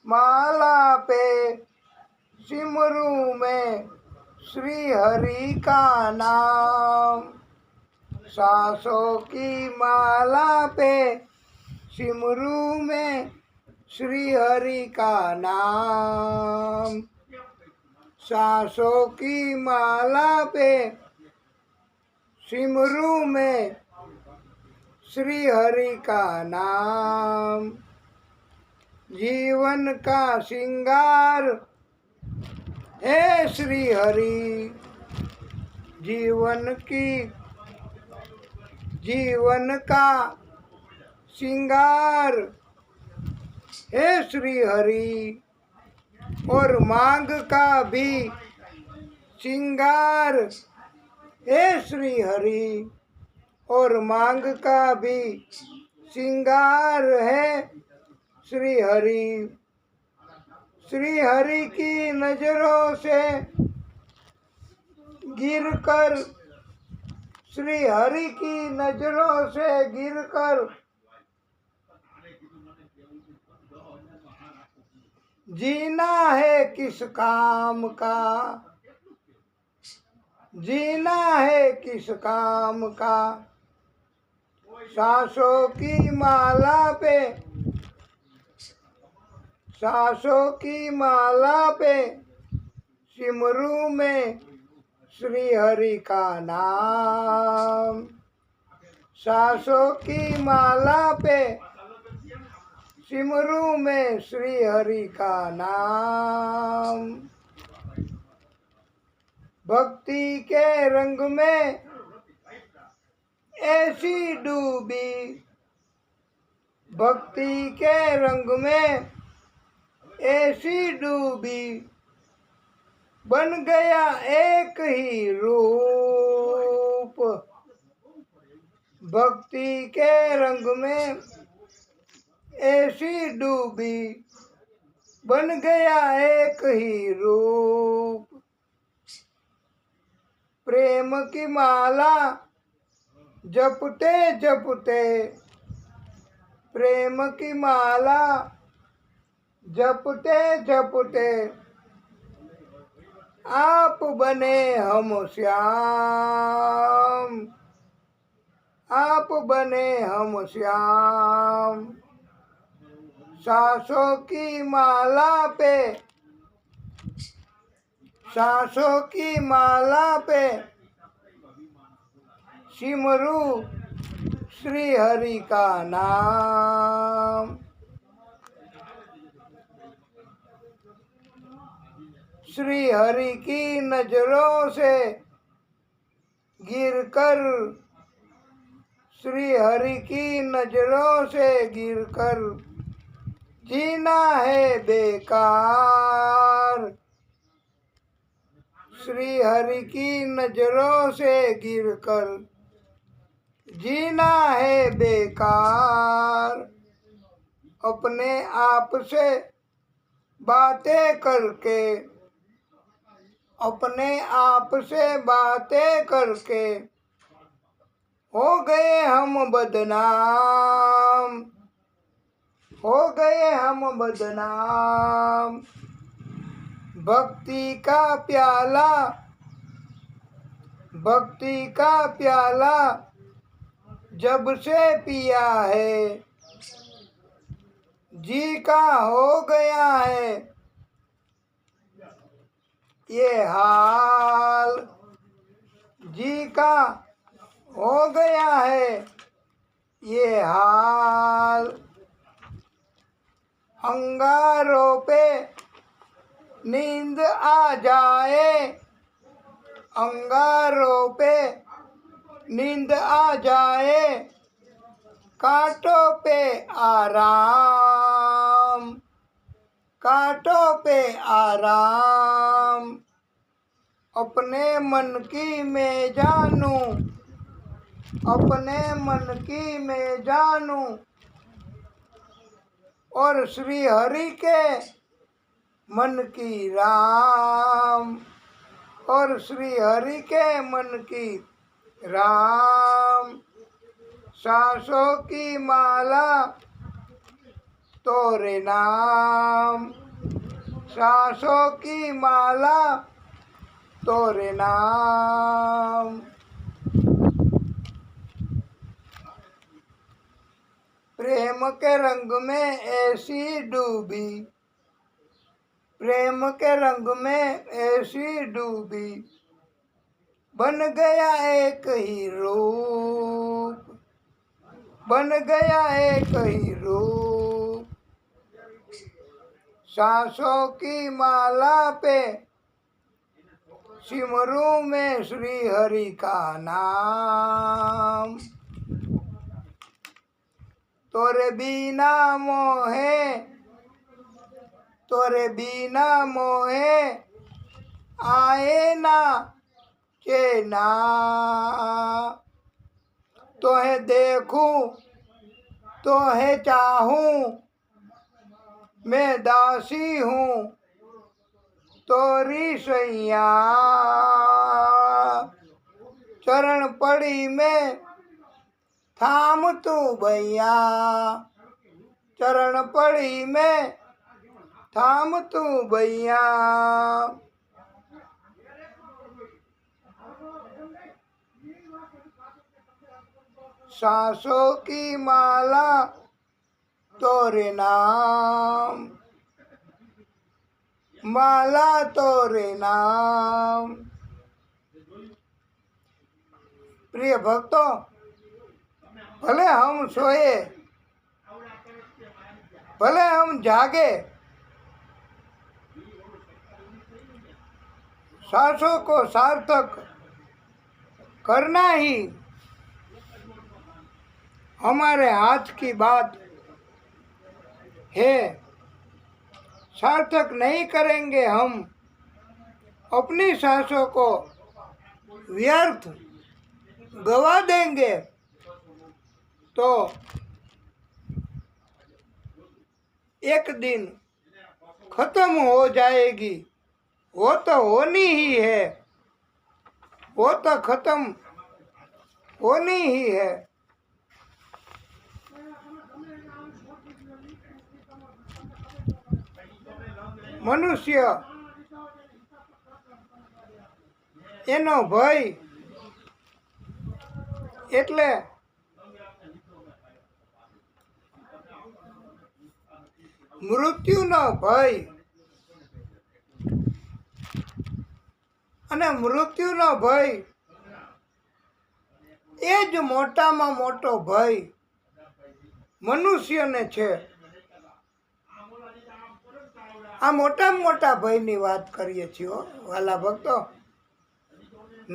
माला पे सिमरू में श्री हरि का नाम. सांसों की माला पे सिमरू में श्री हरि का नाम. सांसों की माला पे सिमरू में श्री हरि का नाम. जीवन का श्रृंगार है श्री हरि, जीवन का श्रृंगार है श्री हरि, और मांग का भी श्रृंगार है श्री हरि, और मांग का भी श्रृंगार है श्री हरि. श्री हरि की नजरों से गिरकर, श्री हरि की नजरों से गिरकर जीना है किस काम का, जीना है किस काम का. सांसों की माला पे, सांसों की माला पे सिमरू में श्री हरि का नाम. सांसों की माला पे सिमरू में श्री हरि का नाम. भक्ति के रंग में ऐसी डूबी, भक्ति के रंग में ऐसी डूबी, बन गया एक ही रूप. भक्ति के रंग में ऐसी डूबी, बन गया एक ही रूप. प्रेम की माला जपते जपते, प्रेम की माला जपते जपते आप बने हम श्याम, आप बने हम श्याम। सांसों की माला पे, सांसों की माला पे सिमरू श्री हरि का नाम। श्री हरि की नजरों से गिरकर, श्री हरि की नजरों से गिरकर जीना है बेकार। श्री हरि की नजरों से गिरकर जीना है बेकार। अपने आप से बातें करके, अपने आप से बातें करके हो गए हम बदनाम, हो गए हम बदनाम। भक्ति का प्याला, भक्ति का प्याला जब से पिया है जी का हो गया है ये हाल, जी का हो गया है ये हाल। अंगारों पे नींद आ जाए, अंगारों पे नींद आ जाए, कांटों पे आराम, कांटों पे आराम। अपने मन की मैं जानूं, अपने मन की मैं जानूं और श्री हरि के मन की राम, और श्री हरि के मन की राम। सांसों की माला तोरे नाम, सांसों की माला तोरे नाम। प्रेम के रंग में ऐसी डूबी, प्रेम के रंग में ऐसी डूबी, बन गया एक ही रूप, बन गया एक ही रूप। सांसों की माला पे सिमरू में श्री हरि का नाम। तोरे बिना मोहे, तोरे बिना मोहे आए ना चैना। तोहे देखूं तोहे चाहूं मैं दासी हूँ तोरी सैया। चरण पड़ी में थाम तू भैया, चरण पड़ी में थाम तू भैया। सांसों की माला तोरे नाम, माला तोरे नाम। प्रिय भक्तों, भले हम सोए, भले हम जागे, सांसों को सार्थक करना ही हमारे हाथ की बात है। सार्थक नहीं करेंगे हम, अपनी सांसों को व्यर्थ गवा देंगे तो एक दिन खत्म हो जाएगी, वो तो होनी ही है। वो तो खत्म होनी ही है। मनुष्य એનો ભય એટલે મૃત્યુનો ભય, અને મૃત્યુનો ભય એ જ મોટામાં મોટો ભય મનુષ્યને છે. આ મોટામાં મોટા ભયની વાત કરીએ છીએ વાલા ભક્તો.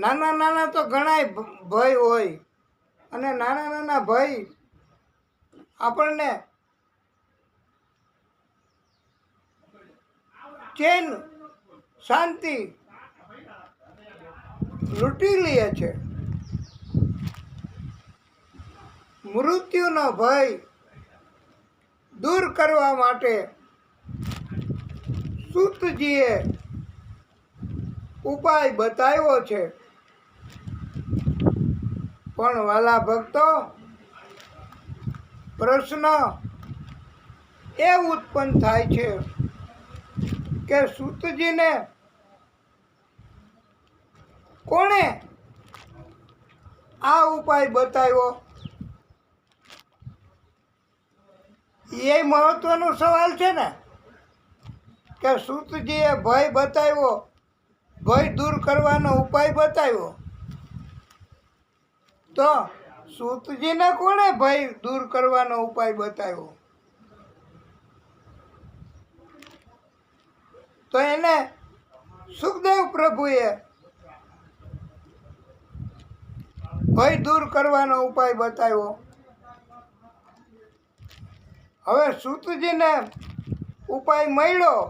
નાના નાના તો ઘણાય ભય હોય, અને નાના નાના ભય આપણને ચેન શાંતિ લૂંટી લે છે. મૃત્યુનો ભય દૂર કરવા માટે સૂતજીએ ઉપાય બતાવ્યો છે. પણ વાલા ભક્તો, પ્રશ્ન એ ઉત્પન્ન થાય છે કે સૂતજીને કોણે આ ઉપાય બતાવ્યો? એ મહત્વનો સવાલ છે ને, કે સૂતજીએ ભય બતાવ્યો, ભય દૂર કરવાનો ઉપાય બતાવ્યો, તો સૂતજીને કોણે ભય દૂર કરવાનો ઉપાય બતાવ્યો? તો એને સુખદેવ પ્રભુએ ભય દૂર કરવાનો ઉપાય બતાવ્યો. હવે સૂતજીને ઉપાય મળ્યો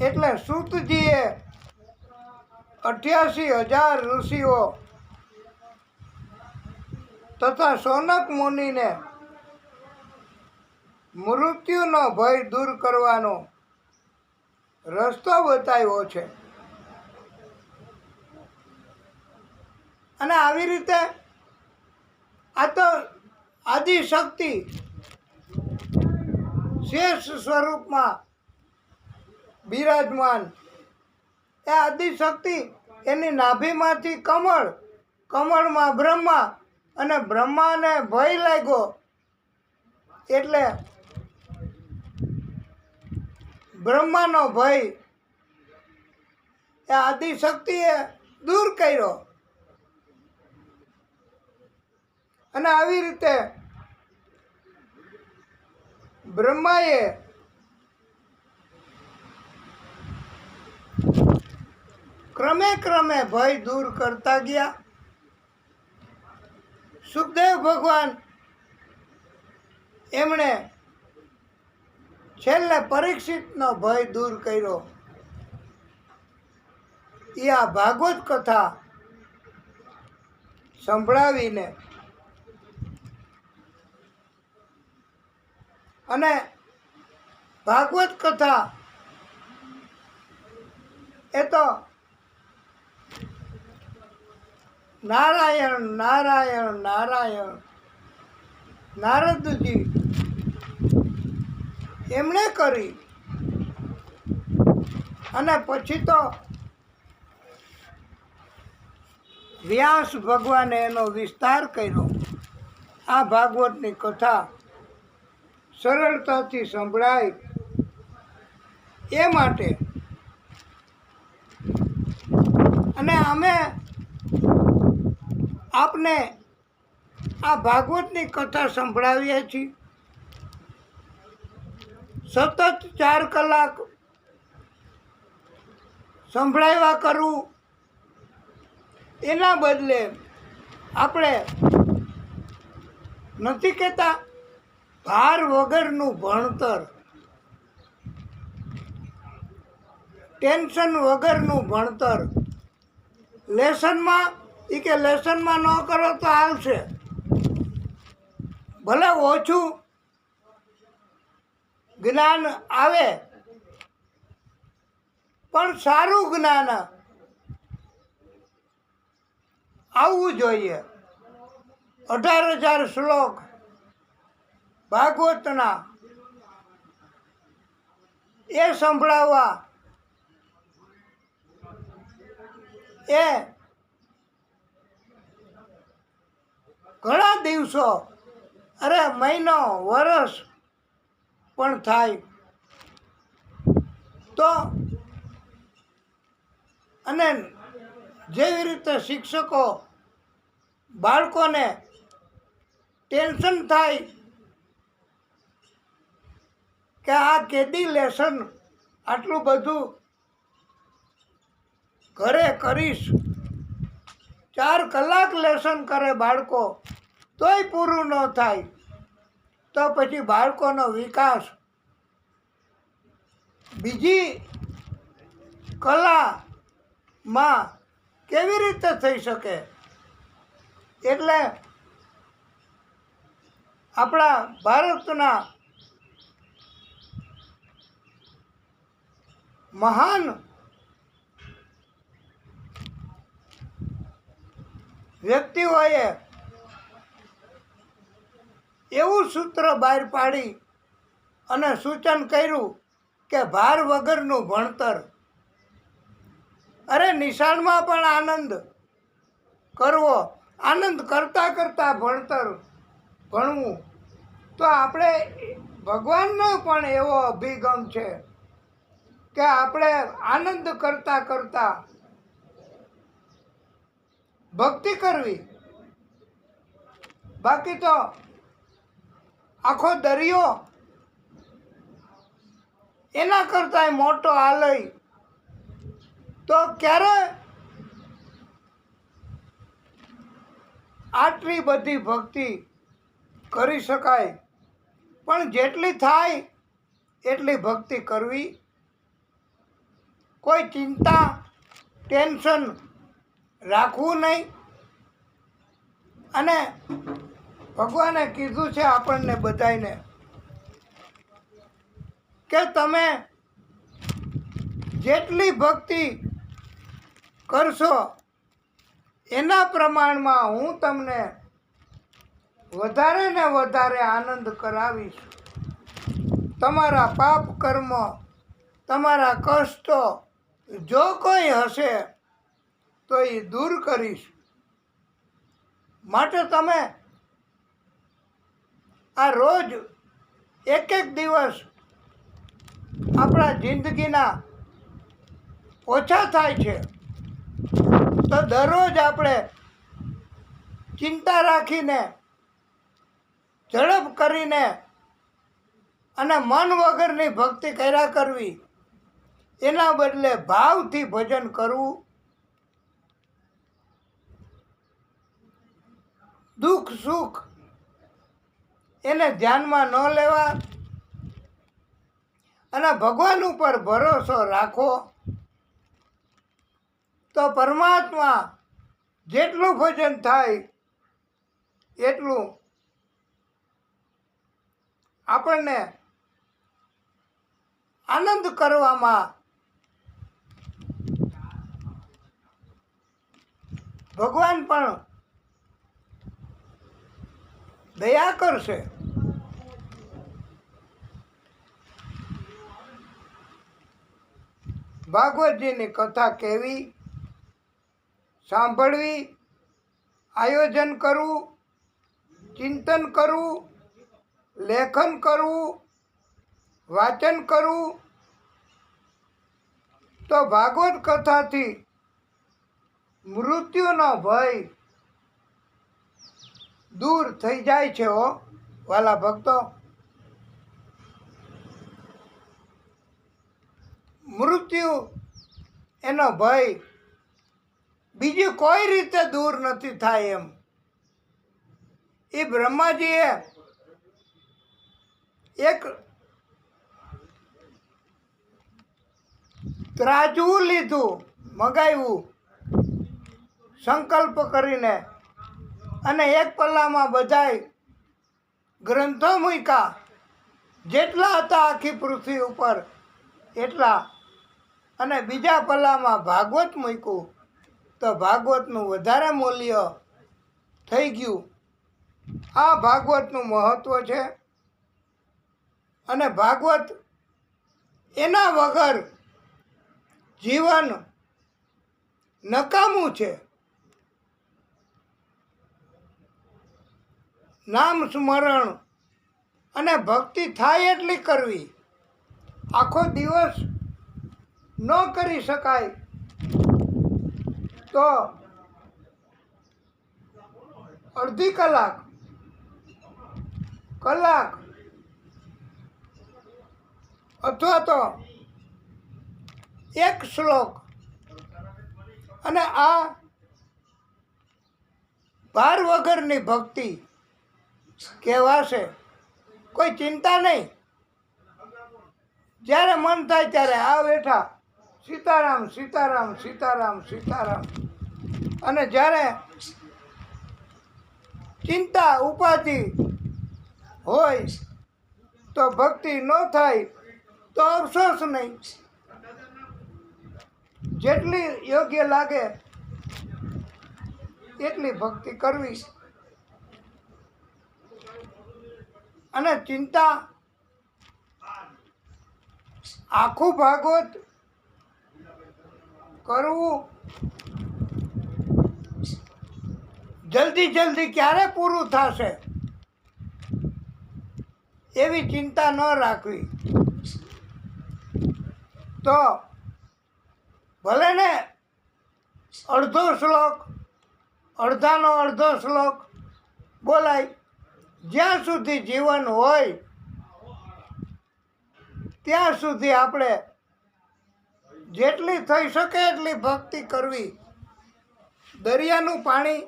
એટલે સૂતજીએ 88,000 ઋષિઓ તથા સોનક મુનિને મૃત્યુનો ભય દૂર કરવાનો રસ્તો બતાવ્યો છે. અને આવી રીતે આ તો આદિશક્તિ શેષ સ્વરૂપમાં બિરાજમાન, એ આદિશક્તિ એની નાભીમાંથી કમળ, કમળમાં બ્રહ્મા, અને બ્રહ્માને ભય લાગ્યો એટલે બ્રહ્માનો ભય એ આદિશક્તિએ દૂર કર્યો. અને આવી રીતે બ્રહ્માએ ક્રમે ક્રમે ભય દૂર કરતા ગયા. સુખદેવ ભગવાન એમણે છેલ્લે પરીક્ષિતનો ભય દૂર કર્યો. એ આ ભાગવત કથા સંભળાવીને અને ભાગવત કથા એ તો નારાયણ નારાયણ નારાયણ નારદજી એમણે કરી. અને પછી તો વ્યાસ ભગવાને એનો વિસ્તાર કર્યો. આ ભાગવતની કથા સરળતાથી સંભળાય એ માટે. અને અમે આપને આ ભાગવતની કથા સંભળાવીએ છીએ. સતત 4 કલાક સંભળાવ્યા કરવું, એના બદલે આપણે નથી કહેતા ભાર વગરનું ભણતર, ટેન્શન વગરનું ભણતર. લેસનમાં એ કે લેસનમાં ન કરો તો આવશે, ભલે ઓછું જ્ઞાન આવે પણ સારું જ્ઞાન આવવું જોઈએ. 18,000 શ્લોક ભાગવતના એ સંભળાવવા એ ઘણા દિવસો, અરે મહિનો, વર્ષ પણ થાય તો, અને જેવી રીતે શિક્ષકો બાળકોને ટેન્શન થાય કે આ કેદી લેસન આટલું બધું ઘરે કરીશ, 4 કલાક લેસન કરે બાળકો તોય પૂરું ન થાય, તો પછી બાળકોનો વિકાસ બીજી કલામાં કેવી રીતે થઈ શકે? એટલે આપણા ભારતના મહાન વ્યક્તિઓએ એવું સૂત્ર બહાર પાડી અને સૂચન કર્યું કે ભાર વગરનું ભણતર. અરે નિશાળમાં પણ આનંદ કરવો, આનંદ કરતાં કરતાં ભણવું. તો આપણે ભગવાનનો પણ એવો અભિગમ છે કે આપણે આનંદ કરતાં કરતાં ભક્તિ કરવી. બાકી તો આખો દરિયો એના કરતાં મોટો આલય, તો ક્યારે આટલી બધી ભક્તિ કરી શકાય? પણ જેટલી થાય એટલી ભક્તિ કરવી. કોઈ ચિંતા, ટેન્શન રાખવું નહીં. અને ભગવાને કીધું છે આપણને બધાને કે તમે જેટલી ભક્તિ કરશો એના પ્રમાણમાં હું તમને વધારે ને વધારે આનંદ કરાવીશ. તમારા પાપ કર્મ, તમારા કષ્ટો જો કોઈ હશે તો એ દૂર કરીશ. માટે તમે આ રોજ એક દિવસ આપણા જિંદગીના ઓછા થાય છે, તો દરરોજ આપણે ચિંતા રાખીને, ઝડપ કરીને અને મન વગરની ભક્તિ કર્યા કરવી, એના બદલે ભાવથી ભજન કરવું. દુઃખ સુખ એને ધ્યાનમાં ન લેવા અને ભગવાન ઉપર ભરોસો રાખો, તો પરમાત્મા જેટલું ભજન થાય એટલું આપણને આનંદ કરવામાં ભગવાન પણ દયા કરશે. ભાગવતજીની કથા કહેવી, સાંભળવી, આયોજન કરવું, ચિંતન કરવું, લેખન કરવું, વાચન કરવું, તો ભાગવત કથાથી મૃત્યુનો ભય દૂર થઈ જાય છે. હો વાલા ભક્તો, મૃત્યુ એનો ભય બીજી કોઈ રીતે દૂર નથી થાય એમ. એ બ્રહ્માજીએ એક ત્રાજવું લીધું, મગાવ્યું સંકલ્પ કરીને, અને એક પલ્લામાં બધાય ગ્રંથો મૂક્યા, જેટલા હતા આખી પૃથ્વી ઉપર એટલા, અને બીજા પલ્લામાં ભાગવત મૂક્યું. તો ભાગવતનું વધારે મૂલ્ય થઈ ગયું. આ ભાગવતનું મહત્ત્વ છે અને ભાગવત એના વગર જીવન નકામું છે. નામ સ્મરણ અને ભક્તિ થાય એટલી કરવી. આખો દિવસ ન કરી શકાય તો અડધી કલાક અથવા તો એક શ્લોક, અને આ ભાર વગરની ભક્તિ કહેવાશે. કોઈ ચિંતા નહીં. જ્યારે મન થાય ત્યારે આ બેઠા સીતારામ સીતારામ સીતારામ સીતારામ. અને જ્યારે ચિંતા ઉપાધિ હોય તો ભક્તિ ન થાય તો અફસોસ નહીં. જેટલી યોગ્ય લાગે એટલી ભક્તિ કરવી. અને ચિંતા આખું ભાગવત કરવું જલ્દી ક્યારે પૂરું થશે એવી ચિંતા ન રાખવી. તો ભલે ને અડધો શ્લોક, અડધાનો અડધો શ્લોક બોલાય. જ્યાં સુધી જીવન હોય ત્યાં સુધી આપણે જેટલી થઈ શકે એટલી ભક્તિ કરવી. દરિયાનું પાણી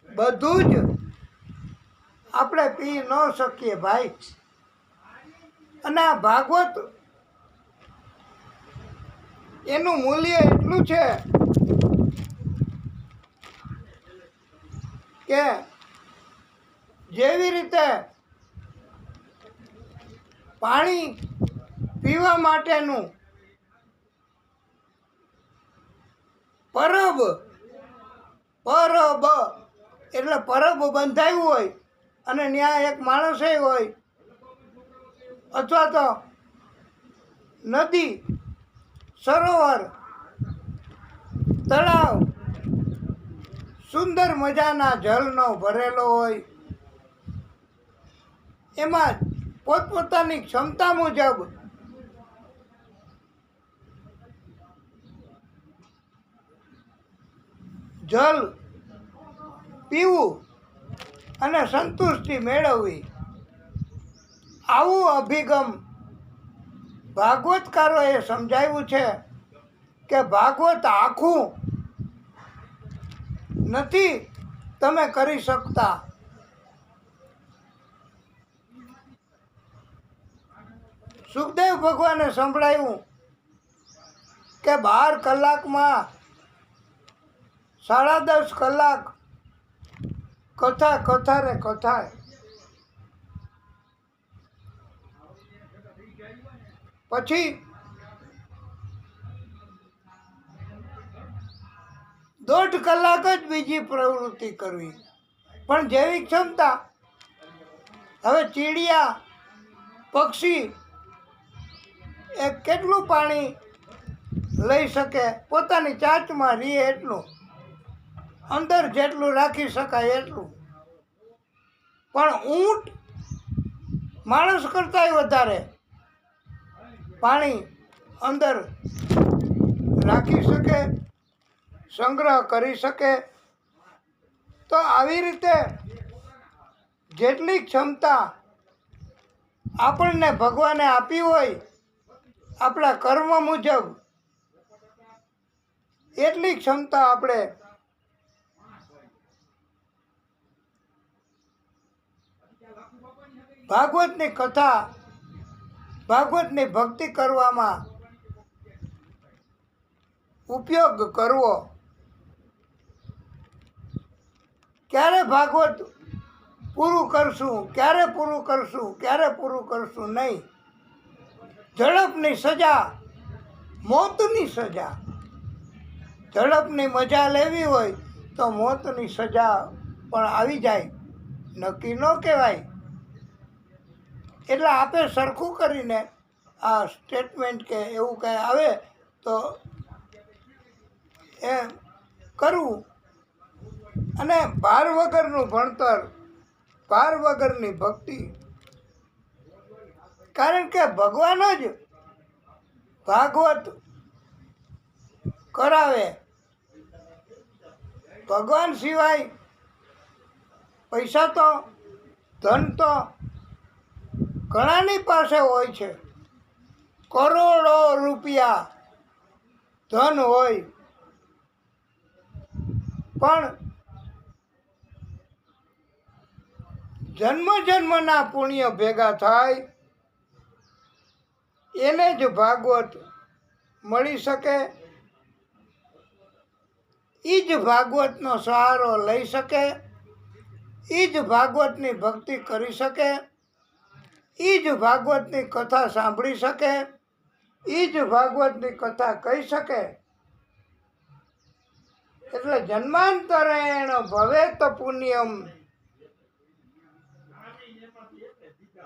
બધું જ આપણે પી ન શકીએ ભાઈ. અને આ ભાગવત એનું મૂલ્ય એટલું છે કે જેવી રીતે પાણી પીવા માટેનું પરબ એટલે પરબ બંધાયું હોય અને ત્યાં એક માણસે હોય અથવા તો નદી, સરોવર, તળાવ સુંદર મજાના જળનો ભરેલો હોય, એમાં પોતપોતાની ક્ષમતા મુજબ જલ પીવું અને સંતુષ્ટિ મેળવવી. આવું અભિગમ ભાગવતકારોએ સમજાવ્યું છે કે ભાગવત આખું નથી તમે કરી શકતા. સુખદેવ ભગવાને સંભળાયું કે 12 કલાકમાં 10.5 કલાક કથા. પછી 1.5 કલાક જ બીજી પ્રવૃત્તિ કરવી. પણ જેવી ક્ષમતા. હવે ચીડિયા, પક્ષી એ કેટલું પાણી લઈ શકે? પોતાની ચાંચમાં રીએ એટલું, અંદર જેટલું રાખી શકાય એટલું. પણ ઊંટ માણસ કરતાંય વધારે પાણી અંદર રાખી શકે, સંગ્રહ કરી શકે. તો આવી રીતે જેટલી ક્ષમતા આપણને ભગવાને આપી હોય આપણા કર્મ મુજબ, એટલી ક્ષમતા આપણે ભાગવતની કથા, ભાગવતની ભક્તિ કરવામાં ઉપયોગ કરવો. ક્યારે ભાગવત પૂરું કરશું નહીં. ઝડપની સજા, મોતની સજા. ઝડપની મજા લેવી હોય તો મોતની સજા પણ આવી જાય, નક્કી ન કહેવાય. એટલે આપે સરખું કરીને આ સ્ટેટમેન્ટ કે એવું કંઈ આવે તો એ કરવું. અને ભાર વગરનું ભણતર, ભાર વગરની ભક્તિ. કારણ કે ભગવાન જ ભાગવત કરાવે. ભગવાન સિવાય પૈસા તો, ધન તો ઘણાની પાસે હોય છે. કરોડો રૂપિયા ધન હોય, પણ જન્મ જન્મના પુણ્ય ભેગા થાય એને જ ભાગવત મળી શકે, એ જ ભાગવતનો સહારો લઈ શકે, એ જ ભાગવતની ભક્તિ કરી શકે, એ જ ભાગવતની કથા સાંભળી શકે, એ જ ભાગવતની કથા કહી શકે. એટલે જન્માંતરેણ ભવેત પુણ્યમ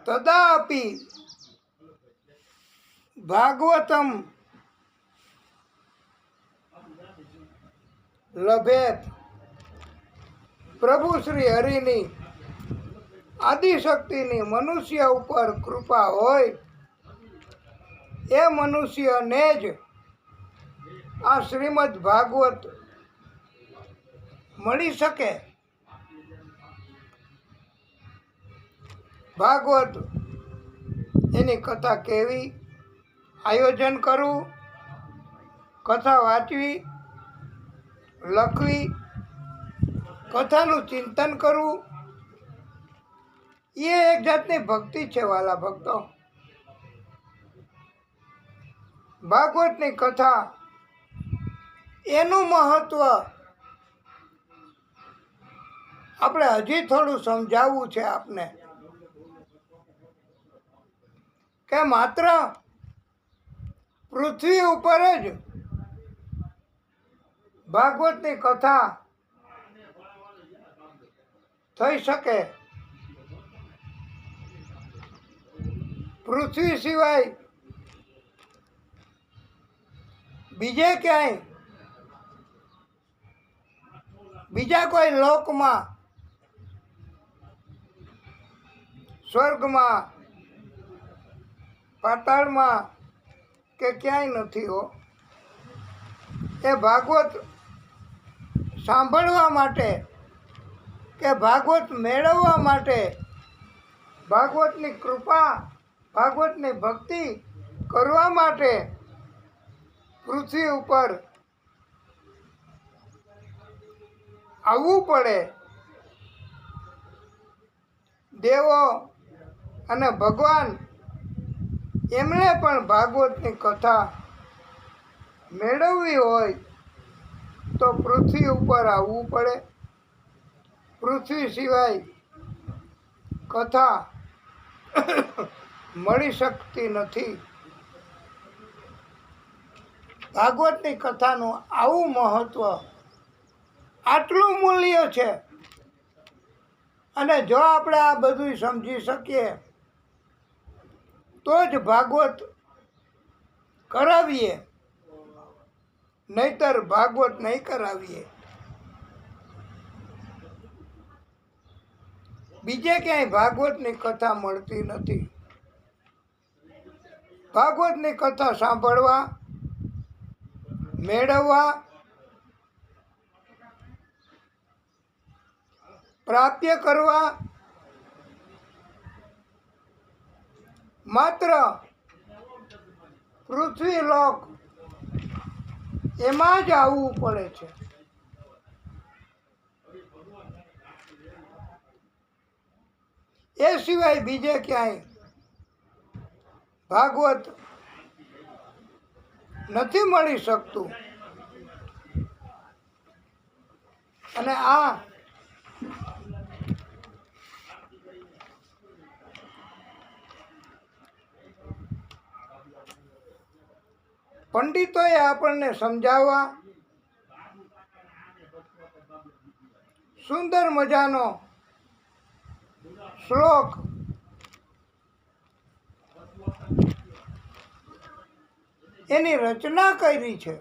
તદાપી ભાગવતમ લભેત. પ્રભુ શ્રી હરિની આદિશક્તિની મનુષ્ય ઉપર કૃપા હોય એ મનુષ્યને જ આ શ્રીમદ ભાગવત મળી શકે. ભાગવત એની કથા કહેવી, આયોજન કરવું, કથા વાંચવી, લખવી, કથાનું ચિંતન કરવું, એ એક જાતની ભક્તિ છે વાલા ભક્તો. ભાગવતની કથા એનું મહત્વ આપણે હજી થોડું સમજાવવું છે આપને, કે માત્ર પૃથ્વી ઉપર જ ભાગવતની કથા થઈ શકે. પૃથ્વી સિવાય બીજે ક્યાંય, બીજા કોઈ લોકમાં, સ્વર્ગમાં, પાતાળમાં કે ક્યાંય નથી હો. એ ભાગવત સાંભળવા માટે કે ભાગવત મેળવવા માટે, ભાગવતની કૃપા, ભાગવતની ભક્તિ કરવા માટે પૃથ્વી ઉપર આવવું પડે. દેવો અને ભગવાન એમણે પણ ભાગવતની કથા મેળવવી હોય તો પૃથ્વી ઉપર આવવું પડે. પૃથ્વી સિવાય કથા મળી શકતી નથી. ભાગવતની કથાનું આવું મહત્વ, આટલું મૂલ્ય છે. અને જો આપણે આ બધું સમજી શકીએ તો જ ભાગવત કરાવીએ, નહીતર ભાગવત નહીં કરાવીએ. બીજે ક્યાંય ભાગવતની કથા મળતી નથી. ભાગવતની કથા સાંભળવા, મેળવવા, પ્રાપ્ય કરવા માત્ર પૃથ્વી લોક એમાં જ આવવું પડે છે. એ સિવાય બીજે ક્યાંય ભાગવત નથી મળી શકતું. અને આ પંડિતોએ આપણને સમજાવવા, સુંદર મજાનો શ્લોક એની રચના કરી છે.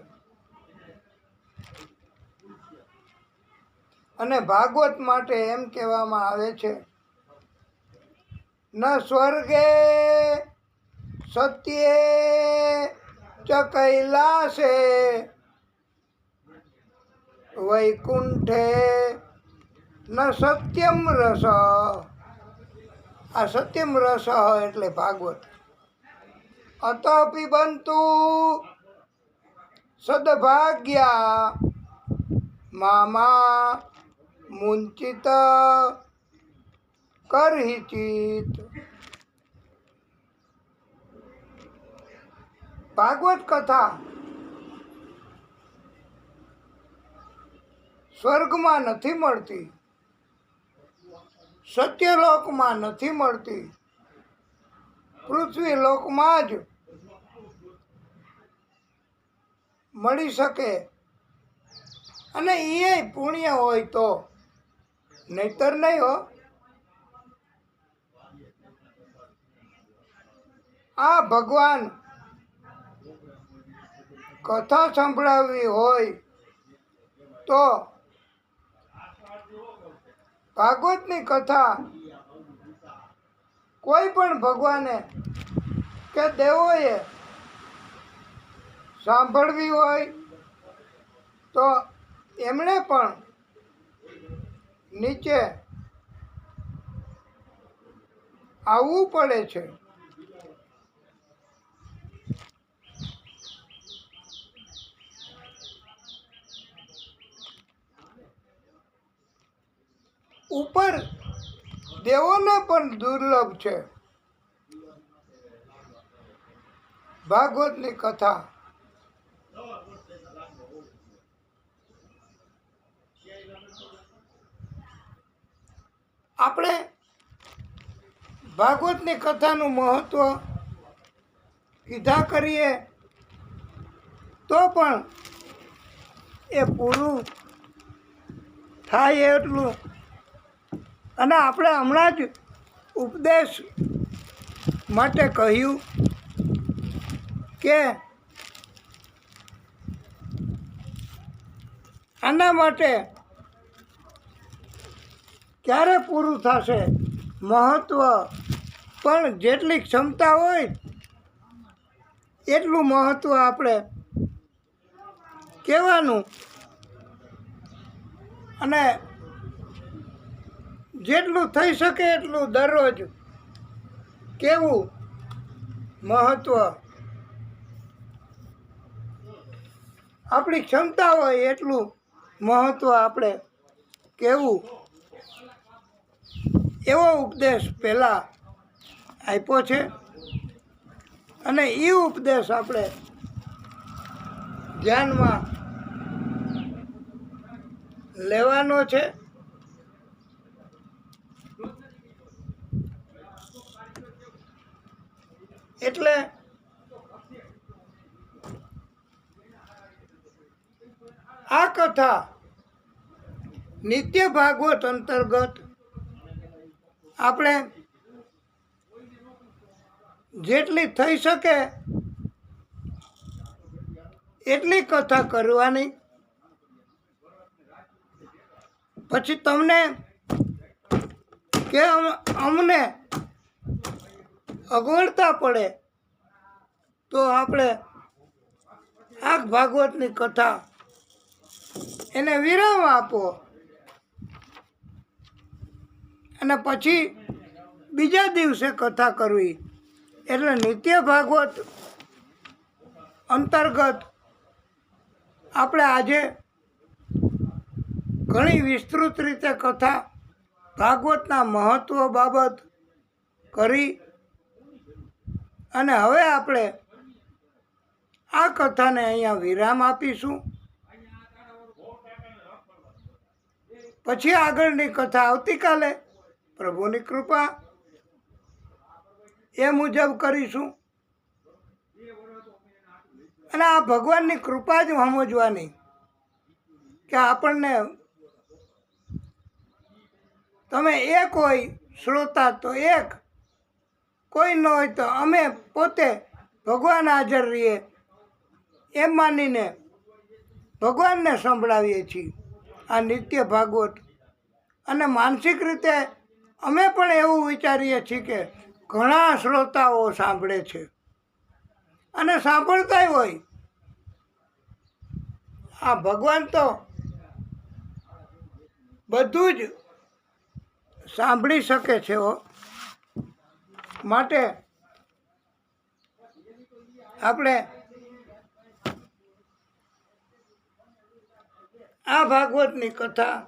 અને ભાગવત માટે એમ કહેવામાં આવે છે, ન સ્વર્ગે સત્યે ચ કૈલાસે વૈકુંઠે ન સત્યમ રસ. આ સત્યમ રસ એટલે ભાગવત. અતપી બંતુ સદભાગ્યા મામા મુંચિત કરહિચિત. ભાગવત કથા સ્વર્ગમાં નથી મળતી, સત્યલોકમાં નથી મળતી, પૃથ્વી લોકમાં જ મળી શકે. અને એ પુણ્ય હોય તો, નહીતર નહીં હો. આ ભગવાન કથા સંભળાવવી હોય તો ભાગવતની કથા કોઈ પણ ભગવાને કે દેવોએ સાંભળવી હોય તો એમણે પણ નીચે આવવું પડે છે. ઉપર દેવોને પણ દુર્લભ છે ભાગવતની કથા. આપણે ભાગવતની કથાનું મહત્વ કીધા કરીએ તો પણ એ પૂરું થાય એટલું. અને આપણે હમણાં જ ઉપદેશ માટે કહ્યું કે આના માટે ક્યારે પૂરું થશે? મહત્ત્વ પણ જેટલી ક્ષમતા હોય એટલું મહત્ત્વ આપણે કહેવાનું. અને જેટલું થઈ શકે એટલું દરરોજ કેવું મહત્ત્વ. આપણી ક્ષમતા હોય એટલું મહત્ત્વ આપણે કહેવું. એવો ઉપદેશ પહેલાં આપ્યો છે. અને એ ઉપદેશ આપણે ધ્યાનમાં લેવાનો છે. એટલે આ કથા નિત્ય ભાગવત અંતર્ગત આપણે જેટલી થઈ શકે એટલી કથા કરવાની. પછી તમને કે અમને અગવડતા પડે તો આપણે આ ભાગવતની કથા એને વિરામ આપો. અને પછી બીજા દિવસે કથા કરવી. એટલે નિત્ય ભાગવત અંતર્ગત આપણે આજે ઘણી વિસ્તૃત રીતે કથા ભાગવતના મહત્ત્વ બાબત કરી. અને હવે આપણે આ કથાને અહીંયા વિરામ આપીશું. પછી આગળની કથા આવતીકાલે પ્રભુની કૃપા એ મુજબ કરીશું. અને આ ભગવાનની કૃપા જ સમજવાની કે આપણને તમે એક હોય શ્રોતા તો એક, કોઈ ન હોય તો અમે પોતે ભગવાન હાજર રહીએ એમ માનીને ભગવાનને સંભળાવીએ છીએ આ નિત્ય ભાગવત. અને માનસિક રીતે અમે પણ એવું વિચારીએ છીએ કે ઘણા શ્રોતાઓ સાંભળે છે અને સાંભળતાય હોય. આ ભગવાન તો બધું જ સાંભળી શકે છે માટે આપણે આ ભાગવતની કથા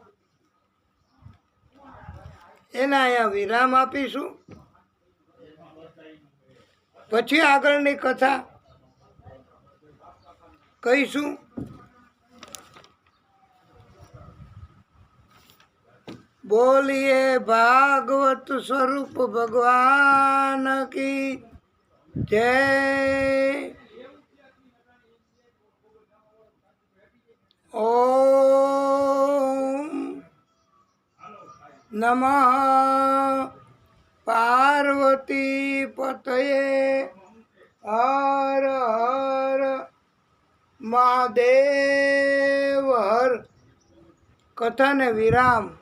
એના અહીંયા વિરામ આપીશું. પછી આગળની કથા કહીશું. બોલીએ ભાગવત સ્વરૂપ ભગવાન કી જય. ઓમ નમઃ પાર્વતી પતયે હર હર મહાદેવ હર. કથાને વિરામ.